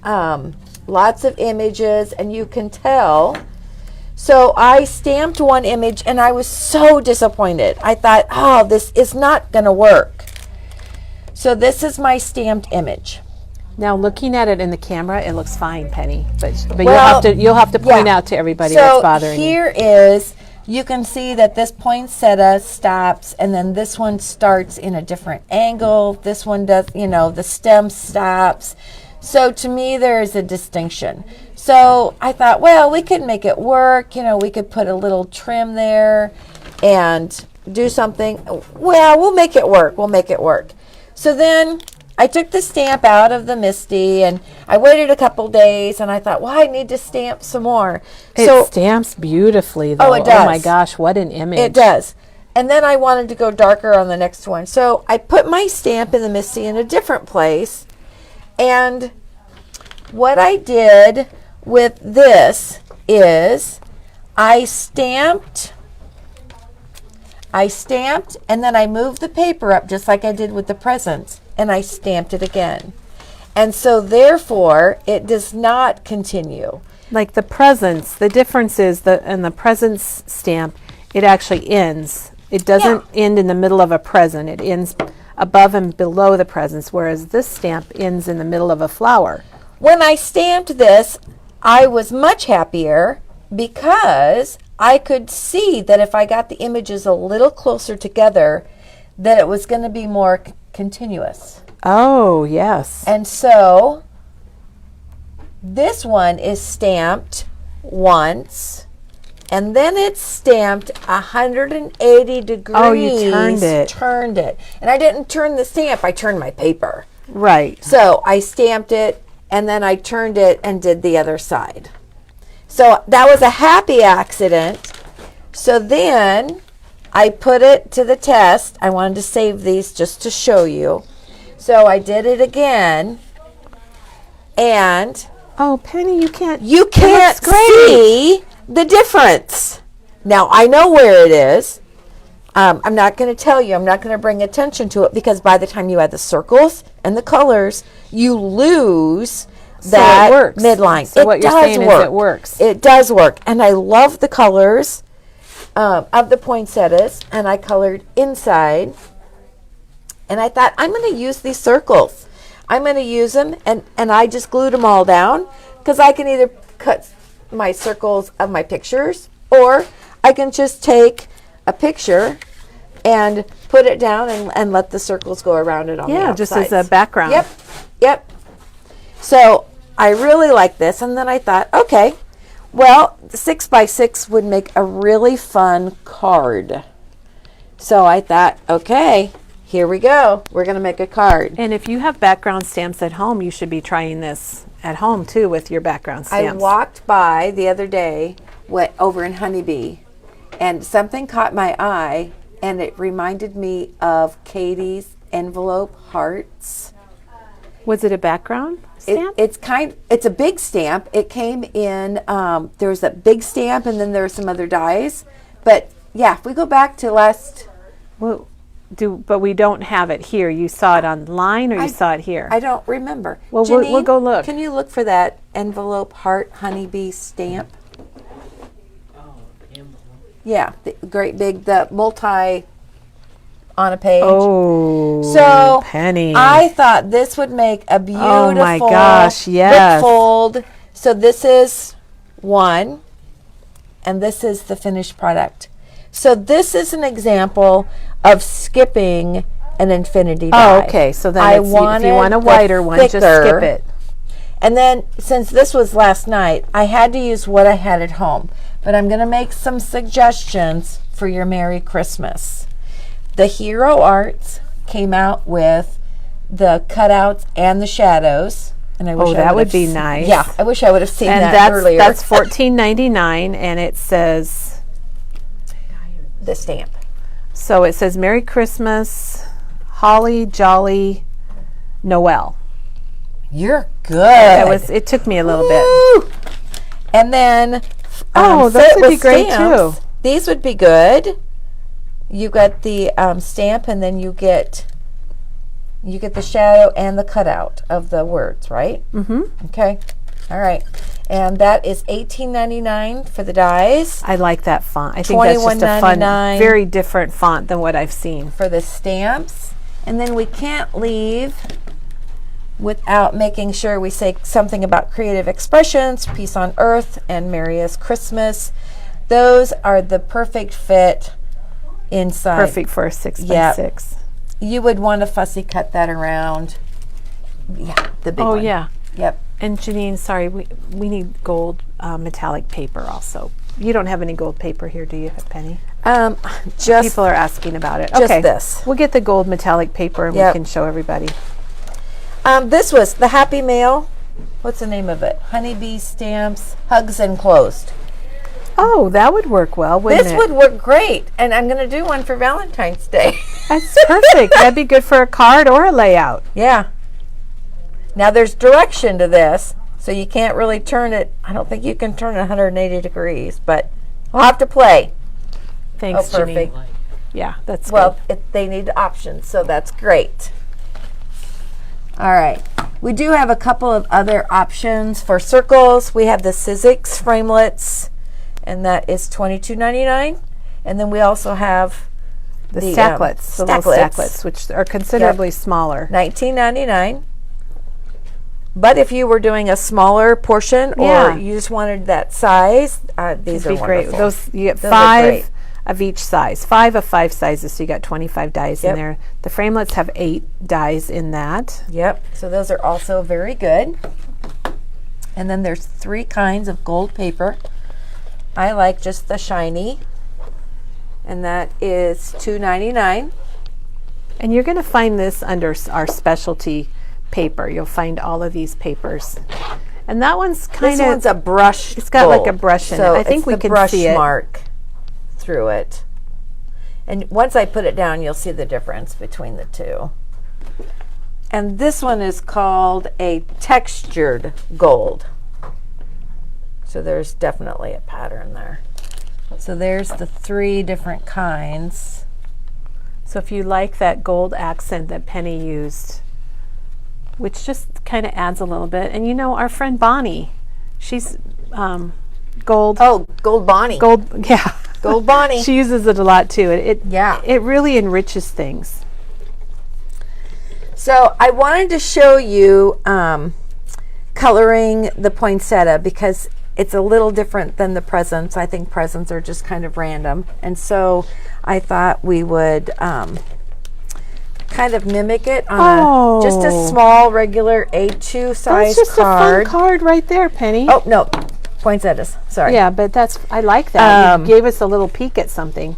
lots of images, and you can tell. So I stamped one image, and I was so disappointed. I thought, oh, this is not going to work. So this is my stamped image. Now, looking at it in the camera, it looks fine, Penny. But Well, you'll have to point out to everybody what's bothering you. So here is, you can see that this poinsettia stops, and then this one starts in a different angle. This one does, the stem stops. So to me, there is a distinction. So I thought, well, we could make it work. We could put a little trim there and do something. Well, we'll make it work. We'll make it work. So then I took the stamp out of the Misty, and I waited a couple days, and I thought, well, I need to stamp some more. It stamps beautifully, though. Oh, it does. Oh, my gosh, what an image. It does. And then I wanted to go darker on the next one. So I put my stamp in the Misty in a different place. And what I did with this is I stamped, and then I moved the paper up just like I did with the presents. And I stamped it again. And so therefore, it does not continue. Like the presents, the difference is in the presents stamp, it actually ends. It doesn't end in the middle of a present. It ends above and below the presents, whereas this stamp ends in the middle of a flower. When I stamped this, I was much happier because I could see that if I got the images a little closer together, that it was going to be more continuous. Oh, yes. And so this one is stamped once, and then it's stamped 180 degrees. Oh, you Turned it. And I didn't turn the stamp, I turned my paper. Right. So I stamped it, and then I turned it and did the other side. So that was a happy accident. So then I put it to the test. I wanted to save these just to show you. So I did it again. And oh, Penny, you can't see the difference. Now, I know where it is. I'm not going to tell you. I'm not going to bring attention to it because by the time you add the circles and the colors, you lose that midline. So what you're saying is it works. It does work. And I love the colors of the poinsettias, and I colored inside. And I thought, I'm going to use these circles. I'm going to use them, and I just glued them all down because I can either cut my circles of my pictures, or I can just take a picture and put it down and let the circles go around it on the outsides. just as a background. Yep. So I really like this, and then I thought, okay, well, 6x6 would make a really fun card. So I thought, okay, here we go. We're going to make a card. And if you have background stamps at home, you should be trying this at home too with your background stamps. I walked by the other day, over in Honeybee, and something caught my eye, and it reminded me of Katie's envelope hearts. Was it a background stamp? It's a big stamp. It came in, there was a big stamp, and then there were some other dies. But yeah, if we go back to last... Well, but we don't have it here. You saw it online, or you saw it here? I don't remember. Well, Janine, we'll go look. Can you look for that envelope heart honeybee stamp? Yeah, the great big, the multi on a page. Oh, so Penny. I thought this would make a beautiful Oh my gosh, yes. fold. So this is one, and this is the finished product. So this is an example of skipping an infinity die. Oh, okay. So then I if you want a wider one, just skip it. And then, since this was last night, I had to use what I had at home. But I'm going to make some suggestions for your Merry Christmas. The Hero Arts came out with the cutouts and the shadows. And I wish that would be nice. Yeah, I wish I would have seen And that earlier. that's $14.99, and it says... the stamp. So it says Merry Christmas, Holly Jolly Noel. You're good. It took me a little bit. Woo! And then those fit would with be great stamps. too. These would be good. You got the stamp, and then you get the shadow and the cutout of the words, right? Mm-hmm. Okay. All right. And that is $18.99 for the dies. I like that font. I think that's just a fun, $21.99 very different font than what I've seen. for the stamps. And then we can't leave without making sure we say something about creative expressions, peace on earth, and merriest Christmas. Those are the perfect fit inside. Perfect for a 6x6. Yep. You would want to fussy cut that around. Yeah, the big one. Oh yeah. Yep. And Janine, sorry, we need gold metallic paper also. You don't have any gold paper here, do you, Penny? Just People are asking about it. just Okay. this. We'll get the gold metallic paper and Yep. we can show everybody. This was the Happy Mail. What's the name of it? Honeybee Stamps, Hugs Enclosed. Oh, that would work well, wouldn't This it? would work great, and I'm going to do one for Valentine's Day. That's perfect. That'd be good for a card or a layout. Yeah. Now there's direction to this, so you can't really turn it. I don't think you can turn it 180 degrees, but we'll have to play. Thanks, Oh, perfect. Janine. Yeah, that's Well, good. they need options, so that's great. All right. We do have a couple of other options for circles. We have the Sizzix framelets, and that is $22.99. And then we also have The stacklets, the little stacklets, which are considerably smaller. $19.99. But if you were doing a smaller portion, or Yeah. you just wanted that size, these It'd are be great. wonderful. Those you get Those are 5 great. of each size, 5 of 5 sizes, so you got 25 dies Yep. in there. The framelets have 8 dies in that. Yep. So those are also very good. And then there's 3 kinds of gold paper. I like just the shiny, and that is $2.99. And you're going to find this under our specialty paper. You'll find all of these papers. And that one's kind This of, one's a brush. it's got like a brush in it. I think it's we the can brush see it. mark through it. And once I put it down, you'll see the difference between the two. And this one is called a textured gold. So there's definitely a pattern there. So there's the 3 different kinds. So if you like that gold accent that Penny used, which just kind of adds a little bit. And you know, our friend Bonnie, she's gold. Oh, Gold Bonnie. Gold, yeah. Gold Bonnie. She uses it a lot too. Yeah. It really enriches things. So I wanted to show you coloring the poinsettia, because it's a little different than the presents. I think presents are just kind of random. And so I thought we would kind of mimic it on just a small regular A2 size That's just card. a fun card right there, Penny. Oh, no. Poinsettias. Sorry. Yeah, but I like that. You gave us a little peek at something.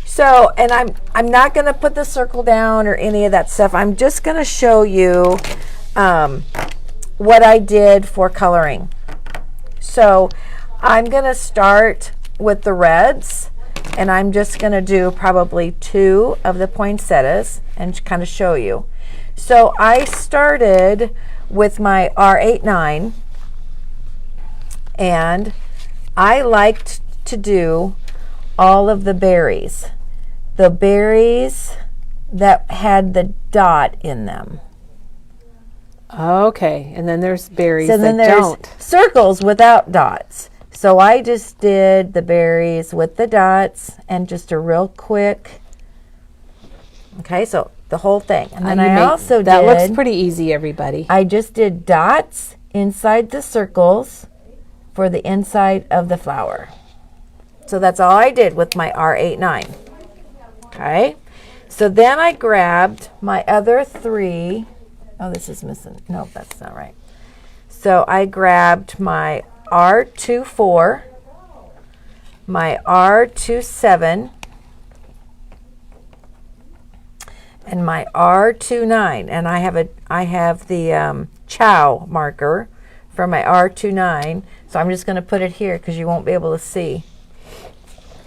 So, and I'm not going to put the circle down or any of that stuff. I'm just going to show you what I did for coloring. So, I'm going to start with the reds, and I'm just going to do probably 2 of the poinsettias and kind of show you. So, I started with my R89, and I liked to do all of the berries. The berries that had the dot in them. Okay, and then there's berries So then that there's don't. circles without dots. So I just did the berries with the dots and just a real quick. Okay, so the whole thing. And then I also did. That looks pretty easy, everybody. I just did dots inside the circles for the inside of the flower. So that's all I did with my R89. Okay, so then I grabbed my other 3. Oh, this is missing. No, that's not right. So I grabbed my R24, my R27, and my R29. And I have the Chow marker for my R29. So I'm just going to put it here because you won't be able to see.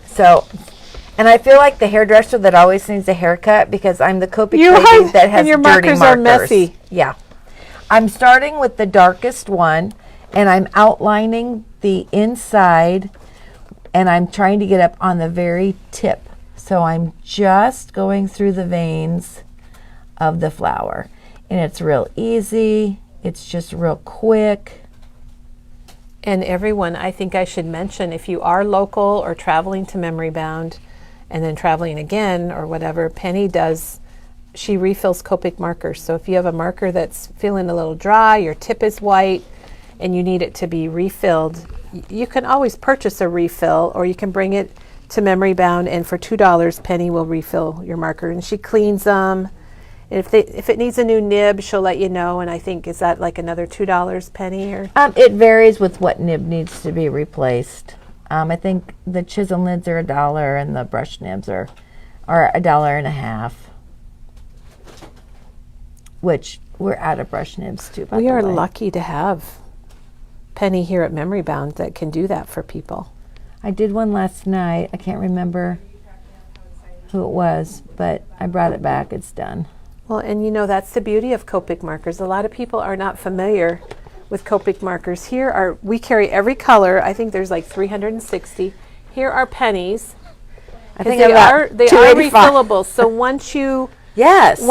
So, and I feel like the hairdresser that always needs a haircut because I'm the Copic lady that has and your dirty markers markers. are messy. Yeah. I'm starting with the darkest one, and I'm outlining the inside, and I'm trying to get up on the very tip. So I'm just going through the veins of the flower. And it's real easy. It's just real quick. And everyone, I think I should mention, if you are local or traveling to Memory Bound and then traveling again or whatever, Penny she refills Copic markers. So if you have a marker that's feeling a little dry, your tip is white, and you need it to be refilled, you can always purchase a refill, or you can bring it to Memory Bound, and for $2, Penny will refill your marker. And she cleans them. If it needs a new nib, she'll let you know. And I think, is that like another $2, Penny? Or It varies with what nib needs to be replaced. I think the chisel nibs are $1 and the brush nibs are $1.50. Which we're out of brush nibs too. we are lucky to have Penny here at Memory Bound that can do that for people. I did one last night. I can't remember who it was, but I brought it back. It's done. Well, and you know, that's the beauty of Copic markers. A lot of people are not familiar with Copic markers. We carry every color. I think there's like 360. Here are Pennies. I think they are 285. refillable. So once you Yes.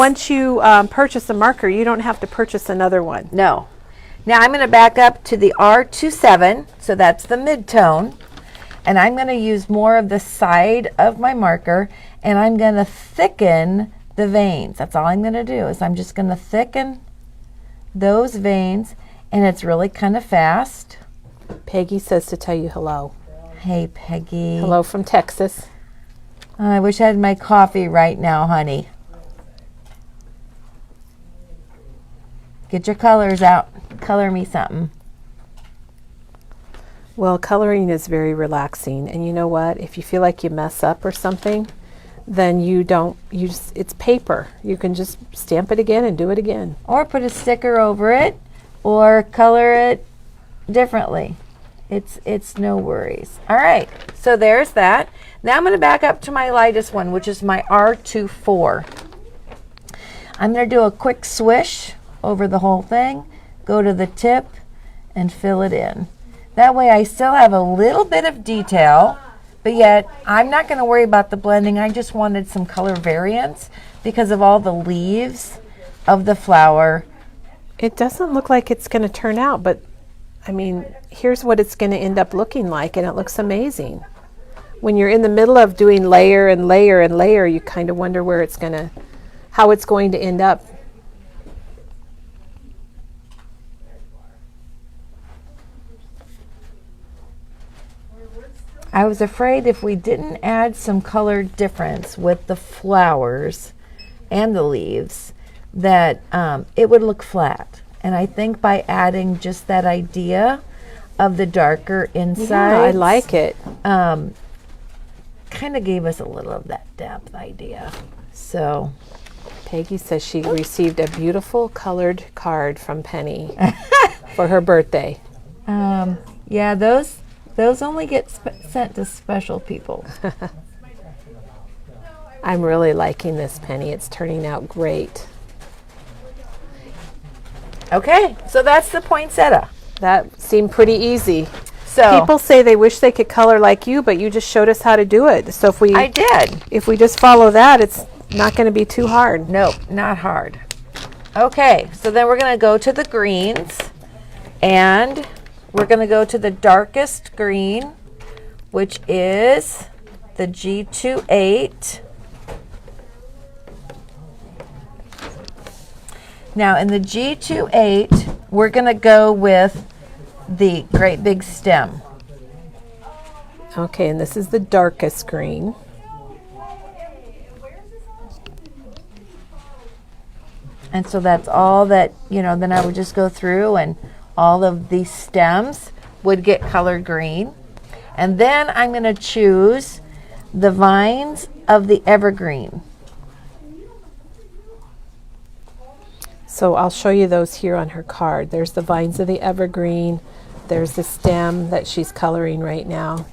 purchase a marker, you don't have to purchase another one. No. Now I'm going to back up to the R27, so that's the mid-tone, and I'm going to use more of the side of my marker, and I'm going to thicken the veins. That's all I'm going to do, is I'm just going to thicken those veins, and it's really kind of fast. Peggy says to tell you hello. Hey, Peggy. Hello from Texas. I wish I had my coffee right now, honey. Get your colors out. Color me something. Well, coloring is very relaxing, and you know what? If you feel like you mess up or something, then it's paper. You can just stamp it again and do it again. Or put a sticker over it, or color it differently. It's no worries. All right, so there's that. Now I'm going to back up to my lightest one, which is my R24. I'm going to do a quick swish over the whole thing, go to the tip, and fill it in. That way I still have a little bit of detail, but yet I'm not going to worry about the blending. I just wanted some color variance because of all the leaves of the flower. It doesn't look like it's going to turn out, but I mean, here's what it's going to end up looking like, and it looks amazing. When you're in the middle of doing layer and layer and layer, you kind of wonder how it's going to end up. I was afraid if we didn't add some color difference with the flowers and the leaves, that it would look flat. And I think by adding just that idea of the darker inside, Yeah, I like it. kind of gave us a little of that depth idea. So Peggy says she received a beautiful colored card from Penny for her birthday. yeah, those only get sent to special people. I'm really liking this, Penny. It's turning out great. Okay, so that's the poinsettia. That seemed pretty easy. So People say they wish they could color like you, but you just showed us how to do it. So I did. if we just follow that, it's not going to be too hard. Nope, not hard. Okay, so then we're going to go to the greens, and we're going to go to the darkest green, which is the G28. Now in the G28, we're going to go with the great big stem. Okay, and this is the darkest green. And so that's all that, then I would just go through and all of these stems would get colored green. And then I'm going to choose the vines of the evergreen. So I'll show you those here on her card. There's the vines of the evergreen. There's the stem that she's coloring right now.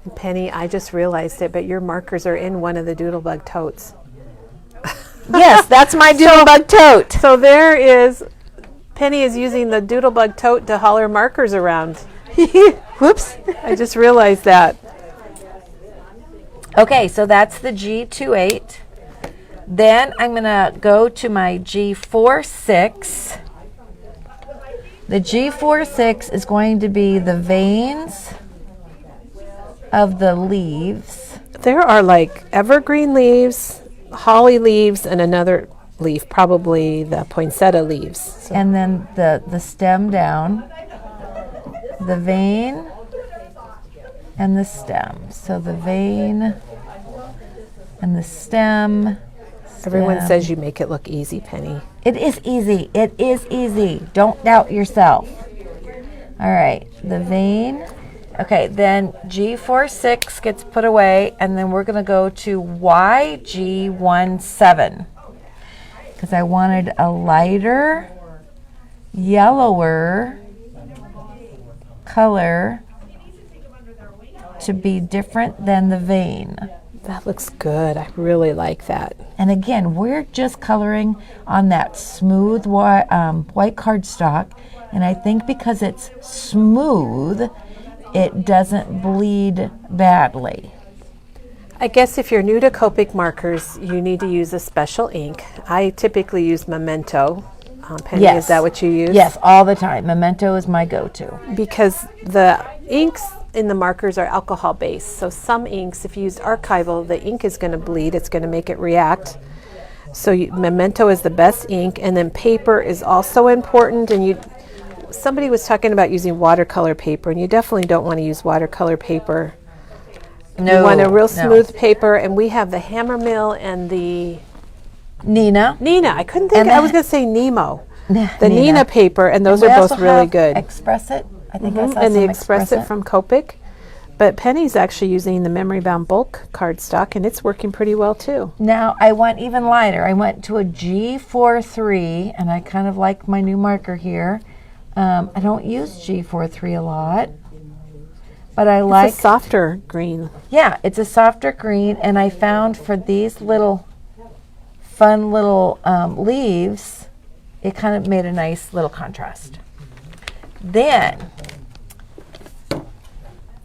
And Penny, I just realized it, but your markers are in one of the Doodlebug totes. Yes, that's my doodlebug tote. So there is, Penny is using the Doodlebug tote to haul her markers around. Whoops. I just realized that. Okay, so that's the G28. Then I'm going to go to my G46. The G46 is going to be the veins of the leaves. There are like evergreen leaves, holly leaves, and another leaf, probably the poinsettia leaves. So And then the stem down, the vein, and the stem. So the vein and the stem. everyone stem. says you make it look easy, Penny. It is easy. It is easy. Don't doubt yourself. All right, the vein. Okay, then G46 gets put away, and then we're going to go to YG17 because I wanted a lighter, yellower color to be different than the vein. That looks good. I really like that. And again, we're just coloring on that smooth white cardstock, and I think because it's smooth, it doesn't bleed badly. I guess if you're new to Copic markers, you need to use a special ink. I typically use Memento. Penny, Yes. is that what you use? Yes, all the time. Memento is my go-to. Because the inks in the markers are alcohol based. So some inks, if you use archival, the ink is going to bleed. It's going to make it react. So Memento is the best ink, and then paper is also important. And somebody was talking about using watercolor paper, and you definitely don't want to use watercolor paper. No, You want a real no. smooth paper, and we have the Hammer Mill and the Nina. I couldn't think. And I was going to say Nemo. The Nina. Nina paper, and those We are both also really have good. Express It. I think I saw And some the Express It from Copic. But Penny's actually using the Memory Bound bulk cardstock, and it's working pretty well too. Now I went even lighter. I went to a G43, and I kind of like my new marker here. I don't use G43 a lot, but I like. It's a softer green. Yeah, it's a softer green, and I found for these little fun little leaves, it kind of made a nice little contrast. Then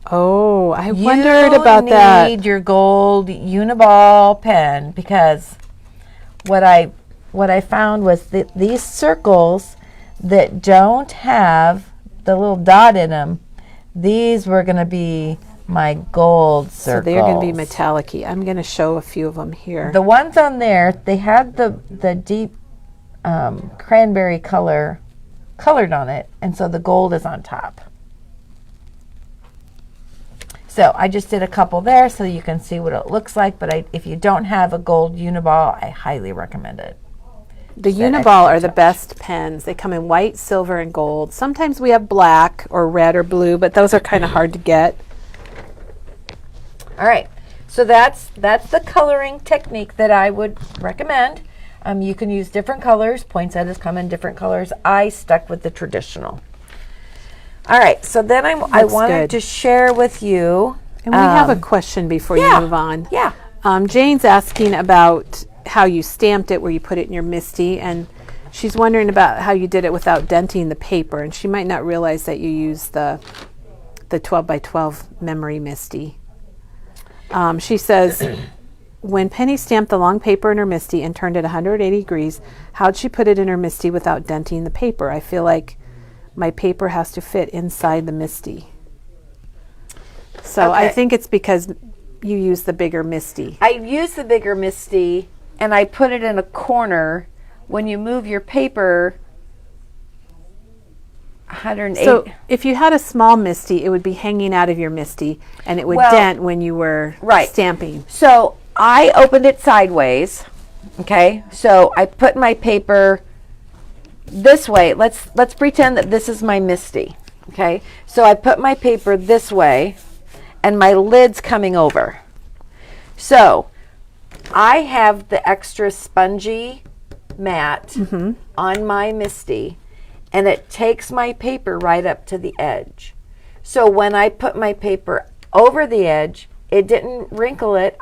Oh, I wondered about you that. need your gold Uniball pen, because what I found was that these circles that don't have the little dot in them, these were going to be my gold circles. So they're going to be metallic-y. I'm going to show a few of them here. The ones on there, they had the deep cranberry color colored on it, and so the gold is on top. So I just did a couple there so you can see what it looks like, but if you don't have a gold Uniball, I highly recommend it. The Uniball are the best pens. They come in white, silver, and gold. Sometimes we have black or red or blue, but those are kind of hard to get. All right, so that's the coloring technique that I would recommend. You can use different colors. Poinsettias come in different colors. I stuck with the traditional. All right, so then I wanted to share with you. And we have a question before you move on. Yeah. Jane's asking about how you stamped it, where you put it in your MISTI, and she's wondering about how you did it without denting the paper, and she might not realize that you used the 12 by 12 memory MISTI. She says, when Penny stamped the long paper in her MISTI and turned it 180 degrees, how'd she put it in her MISTI without denting the paper? I feel like my paper has to fit inside the MISTI. So I think it's because you use the bigger MISTI. I use the bigger MISTI, and I put it in a corner. When you move your paper 108. So if you had a small MISTI, it would be hanging out of your MISTI, and it would dent when you were stamping. So I opened it sideways. Okay, so I put my paper this way. Let's pretend that this is my MISTI. Okay, so I put my paper this way, and my lid's coming over. So I have the extra spongy mat on my MISTI, and it takes my paper right up to the edge. So when I put my paper over the edge, it didn't wrinkle it.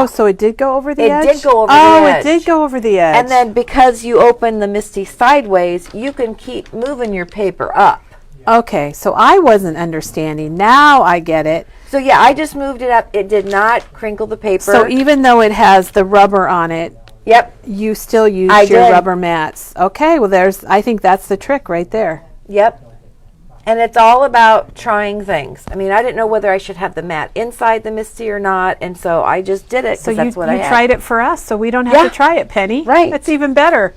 So it did go over the edge? It did go over the edge. Oh, it did go over the edge. And then because you open the MISTI sideways, you can keep moving your paper up. Okay, so I wasn't understanding. Now I get it. So yeah, I just moved it up. It did not crinkle the paper. So even though it has the rubber on it, you still use your rubber mats. Okay, well I think that's the trick right there. Yep. And it's all about trying things. I mean, I didn't know whether I should have the mat inside the MISTI or not, and so I just did it because that's what I had. So you tried it for us, so we don't have to try it, Penny. Right. That's even better.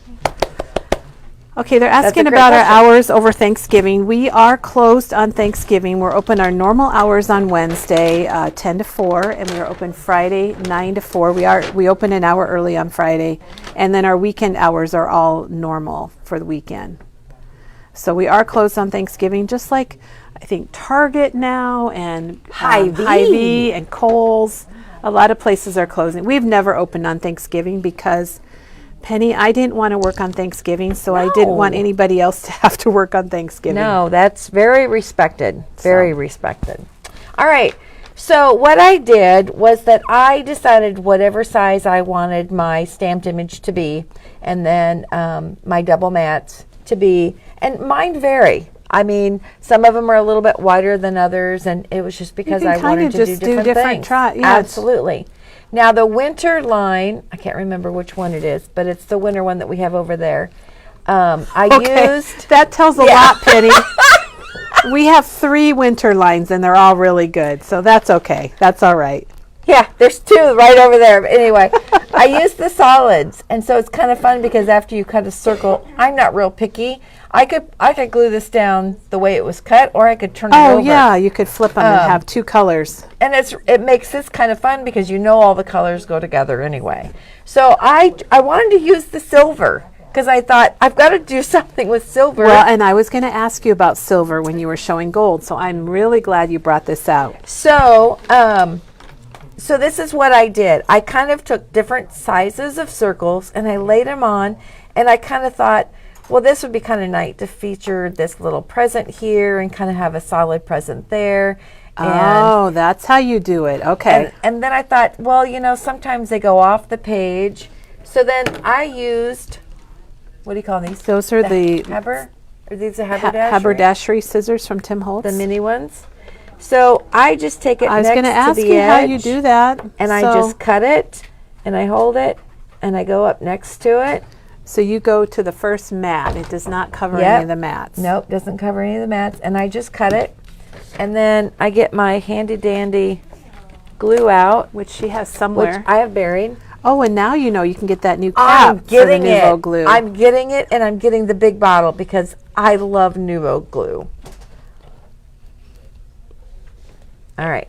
Okay, they're asking about our hours over Thanksgiving. We are closed on Thanksgiving. We're open our normal hours on Wednesday, 10 to 4, and we are open Friday, 9 to 4. We open an hour early on Friday, and then our weekend hours are all normal for the weekend. So we are closed on Thanksgiving, just like I think Target now and Hy-Vee and Kohl's. A lot of places are closing. We've never opened on Thanksgiving because, Penny, I didn't want to work on Thanksgiving, so I didn't want anybody else to have to work on Thanksgiving. No, that's very respected. Very respected. All right. So what I did was that I decided whatever size I wanted my stamped image to be, and then my double mats to be. And mine vary. I mean, some of them are a little bit wider than others, and it was just because I wanted to do different things. Absolutely. Now, the winter line, I can't remember which one it is, but it's the winter one that we have over there. That tells a lot, Penny. We have 3 winter lines, and they're all really good, so that's okay. That's all right. Yeah, there's 2 right over there. But anyway, I use the solids, and so it's kind of fun because after you cut a circle, I'm not real picky. I could glue this down the way it was cut, or I could turn it over. Oh yeah, you could flip them and have 2 colors. And it makes this kind of fun because you know all the colors go together anyway. So I wanted to use the silver because I thought I've got to do something with silver. Well, and I was going to ask you about silver when you were showing gold, so I'm really glad you brought this out. So so this is what I did. I kind of took different sizes of circles and I laid them on, and I kind of thought, well, this would be kind of nice to feature this little present here and kind of have a solid present there. Oh, that's how you do it. Okay. And then I thought, well, you know, sometimes they go off the page. So then I used, what do you call these? Those are the Haber? Are these the haberdashery? Haberdashery scissors from Tim Holtz. The mini ones. So I just take it I was next going to ask to the you edge, how you do that. and I just cut it, and I hold it, and I go up next to it. So you go to the first mat. It does not cover any of the mats. Nope, doesn't cover any of the mats. And I just cut it. And then I get my handy dandy glue out, Which she has which somewhere. I have buried. Oh, and now you know you can get that new I'm cap for the getting Nuvo it. glue. I'm getting it, and I'm getting the big bottle because I love Nuvo glue. All right.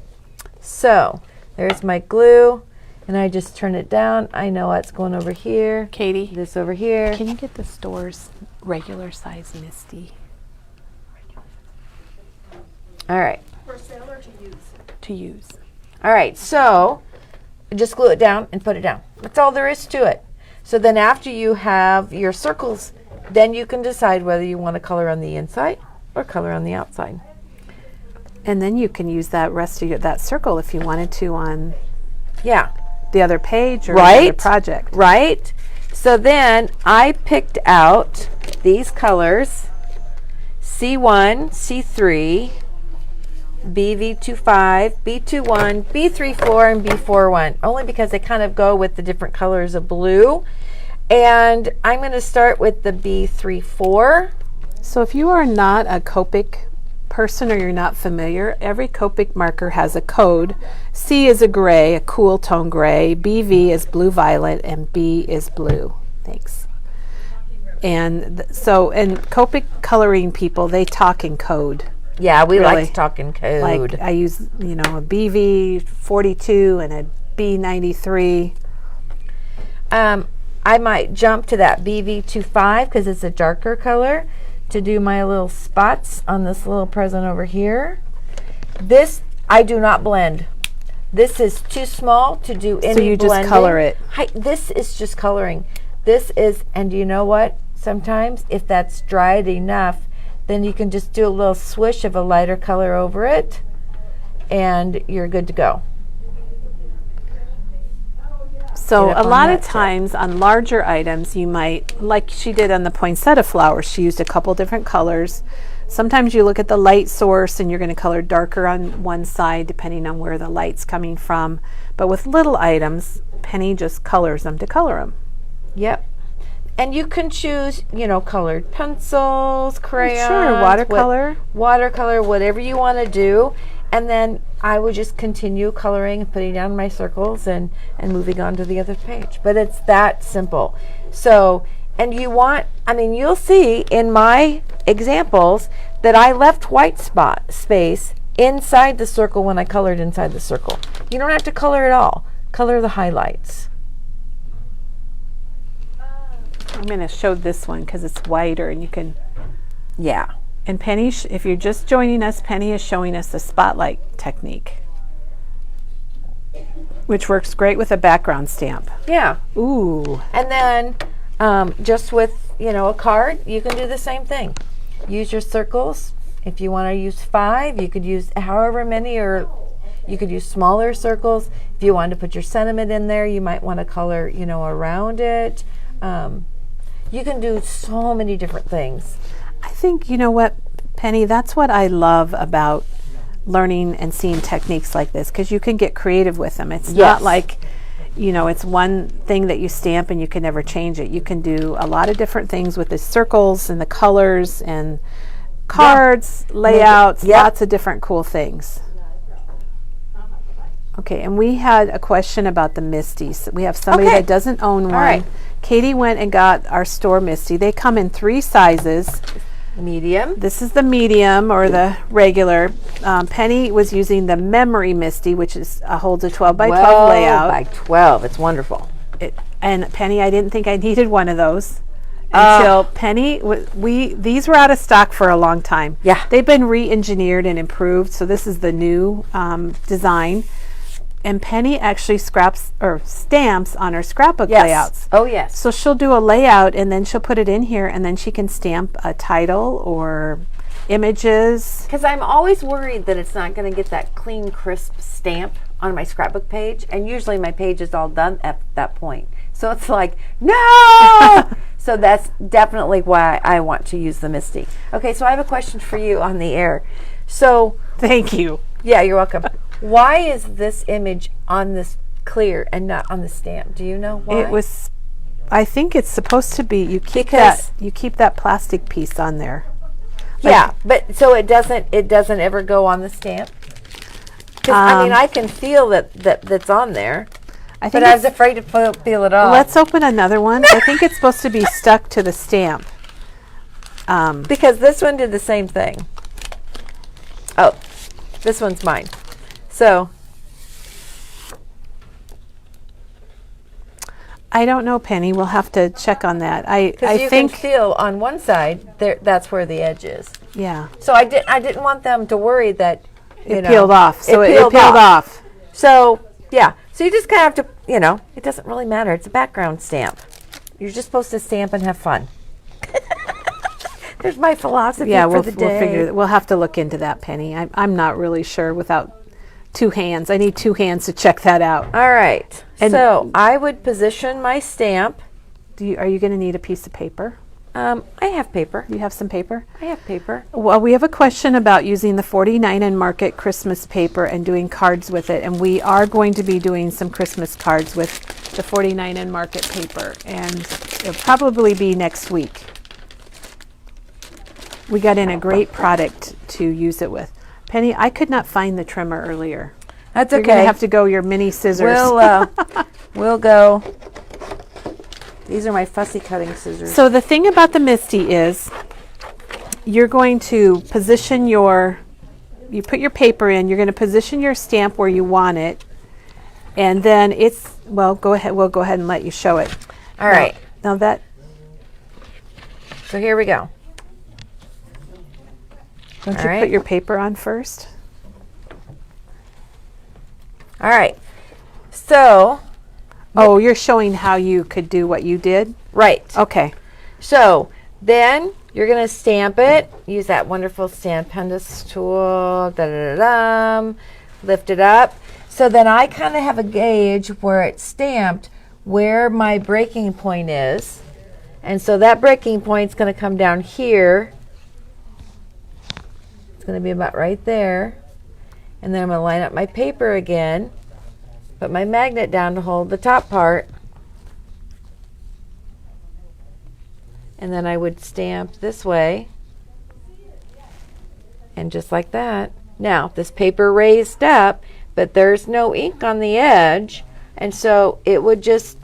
So there's my glue, and I just turn it down. I know what's going over here. Katie, This over here. can you get the store's regular size Misty All right. to use? All right. So just glue it down and put it down. That's all there is to it. So then after you have your circles, then you can decide whether you want to color on the inside or color on the outside. And then you can use that rest of that circle if you wanted to on Yeah. the other page or Right. the other project. Right? So then I picked out these colors, C1, C3, BV25, B21, B34, and B41, only because they kind of go with the different colors of blue. And I'm going to start with the B34. So if you are not a Copic person or you're not familiar, every Copic marker has a code. C is a gray, a cool tone gray, BV is blue violet, and B is blue. Thanks. And and Copic coloring people, they talk in code. Yeah, we Really? like to talk in code. Like I use, a BV 42 and a B93. I might jump to that BV25 because it's a darker color to do my little spots on this little present over here. This I do not blend. This is too small to do any So you just blending. color it. This is just coloring. This is, and you know what? Sometimes if that's dried enough, then you can just do a little swish of a lighter color over it and you're good to go. So Get a up on lot that of tip. times on larger items, you might, like she did on the poinsettia flowers, she used a couple different colors. Sometimes you look at the light source and you're going to color darker on one side depending on where the light's coming from. But with little items, Penny just colors them to color them. Yep. And you can choose, colored pencils, crayons. Sure, watercolor. Watercolor, whatever you want to do. And then I would just continue coloring and putting down my circles and moving on to the other page. But it's that simple. So, and you'll see in my examples that I left white space inside the circle when I colored inside the circle. You don't have to color it all. Color the highlights. I'm going to show this one because it's wider and you can. Yeah. And Penny, if you're just joining us, Penny is showing us the spotlight technique, which works great with a background stamp. Yeah. Ooh. And then just with, a card, you can do the same thing. Use your circles. If you want to use 5, you could use however many, or you could use smaller circles. If you wanted to put your sentiment in there, you might want to color, around it. You can do so many different things. I think, you know what, Penny, that's what I love about learning and seeing techniques like this, because you can get creative with them. It's not like, it's one thing that you stamp and you can never change it. You can do a lot of different things with the circles and the colors and cards, layouts, lots of different cool things. Okay, and we had a question about the Misties. We have somebody that doesn't own one. right. Katie went and got our store Misty. They come in 3 sizes. Medium. This is the medium or the regular. Penny was using the memory Misty, which holds a 12 by 12 layout. by 12. It's wonderful. And Penny, I didn't think I needed one of those until Penny. These were out of stock for a long time. Yeah. They've been re-engineered and improved. So this is the new design. And Penny actually stamps on her scrapbook layouts. Oh, yes. So she'll do a layout and then she'll put it in here and then she can stamp a title or images. Because I'm always worried that it's not going to get that clean, crisp stamp on my scrapbook page. And usually my page is all done at that point. So it's like, no! So that's definitely why I want to use the Misty. Okay, so I have a question for you on the air. So, Thank you. yeah, you're welcome. Why is this image on this clear and not on the stamp? Do you know why? I think it's supposed to be, you keep Because- that plastic piece on there. Yeah, but so it doesn't ever go on the stamp? 'Cause, I mean, I can feel that's on there. I think But I was afraid to peel it off. let's open another one. I think it's supposed to be stuck to the stamp. Because this one did the same thing. Oh, this one's mine. So I don't know, Penny. We'll have to check on that. I you think can feel on one side there, that's where the edge is. yeah, So I didn't want them to worry that it peeled off. So it peeled off. So yeah, so you just kind of have to, it doesn't really matter. It's a background stamp. You're just supposed to stamp and have fun. There's my philosophy Yeah, for the day. we'll figure. We'll have to look into that, Penny. I'm not really sure without two hands. I need two hands to check that out. All right. And- So I would position my stamp. Are you going to need a piece of paper? I have paper. Do you have some paper? I have paper. Well, we have a question about using the 49 and Market Christmas paper and doing cards with it, and we are going to be doing some Christmas cards with the 49 and Market paper, and it'll probably be next week. We got in a great product to use it with. Penny, I could not find the trimmer earlier. That's You're okay. going to have to go your mini scissors. We'll go. These are my fussy cutting scissors. So the thing about the Misty is you're going to position you put your paper in, you're going to position your stamp where you want it, and then we'll go ahead and let you show it. All right. Now So here we go. don't All you right. put your paper on first? All right. So, Oh, you're showing how you could do what you did? right. Okay. So then you're going to stamp it. Use that wonderful Stampendous tool. Lift it up. So then I kind of have a gauge where it's stamped, where my breaking point is. And so that breaking point is going to come down here. It's going to be about right there. And then I'm going to line up my paper again. Put my magnet down to hold the top part. And then I would stamp this way. And just like that. Now, this paper raised up, but there's no ink on the edge. And so it would just,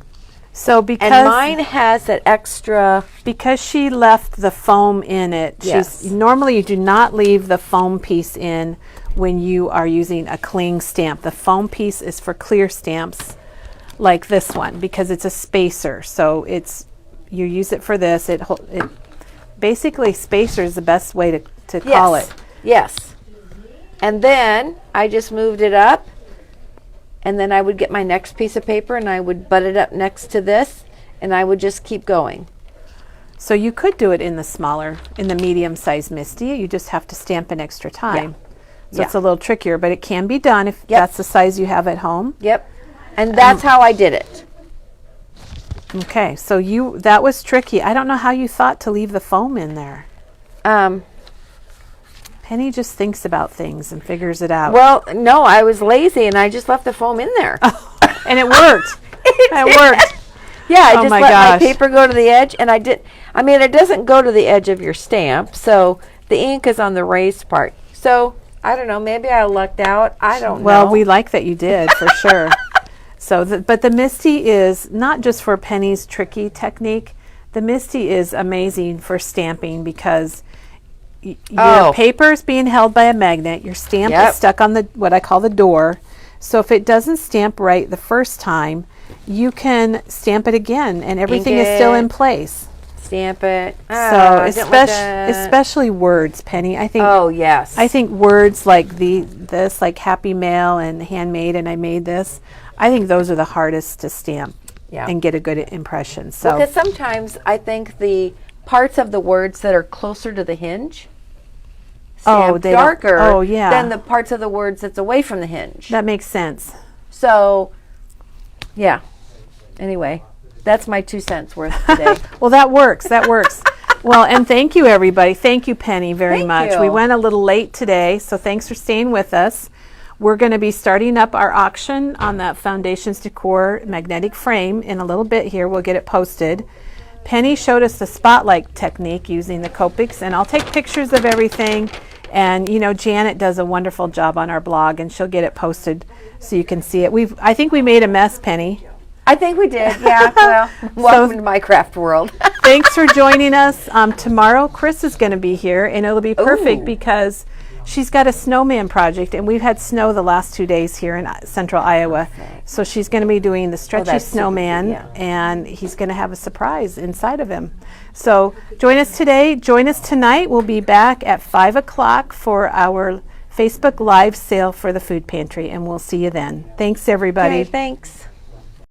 So and because mine has that extra, she left the foam in it, Yes. normally you do not leave the foam piece in when you are using a cling stamp. The foam piece is for clear stamps like this one because it's a spacer. So you use it for this. It basically, spacer is the best way to call it. Yes. And then I just moved it up, and then I would get my next piece of paper and I would butt it up next to this, and I would just keep going. So you could do it in the medium-sized Misty. You just have to stamp an extra time. So it's a little trickier, but it can be done if that's the size you have at home. Yep. And that's how I did it. Okay, so that was tricky. I don't know how you thought to leave the foam in there. Penny just thinks about things and figures it out. Well, no, I was lazy and I just left the foam in there. And it worked. It worked. Yeah, I Oh just my let gosh. my paper go to the edge, and it doesn't go to the edge of your stamp, so the ink is on the raised part. So, I don't know, maybe I lucked out. I don't know. Well, we like that you did, for sure. So, but the Misty is not just for Penny's tricky technique. The Misty is amazing for stamping because your paper is being held by a magnet. Your stamp is stuck on what I call the door. So if it doesn't stamp right the first time, you can stamp it again, and everything is still in place. Stamp it. So especially words, Penny. I think. Oh yes. I think words like this, like Happy Mail and Handmade, and I made this. I think those are the hardest to stamp and get a good impression. So because sometimes I think the parts of the words that are closer to the hinge stamp darker than the parts of the words that's away from the hinge. That makes sense. So, yeah. Anyway, that's my 2 cents worth today. Well, that works. That works. Well, and thank you, everybody. Thank you, Penny, very much. you. We went a little late today, so thanks for staying with us. We're going to be starting up our auction on that Foundations Decor magnetic frame in a little bit here. We'll get it posted. Penny showed us the spotlight technique using the Copics, and I'll take pictures of everything. And you know, Janet does a wonderful job on our blog, and she'll get it posted so you can see it. I think we made a mess, Penny. I think we did, yeah. Well, welcome to my craft world. Thanks for joining us. Tomorrow, Chris is going to be here, and it'll be perfect because she's got a snowman project, and we've had snow the last 2 days here in central Iowa. So she's going to be doing the stretchy snowman, and he's going to have a surprise inside of him. So join us today. Join us tonight. We'll be back at 5 o'clock for our Facebook Live sale for the food pantry, and we'll see you then. Thanks, everybody. Okay, thanks.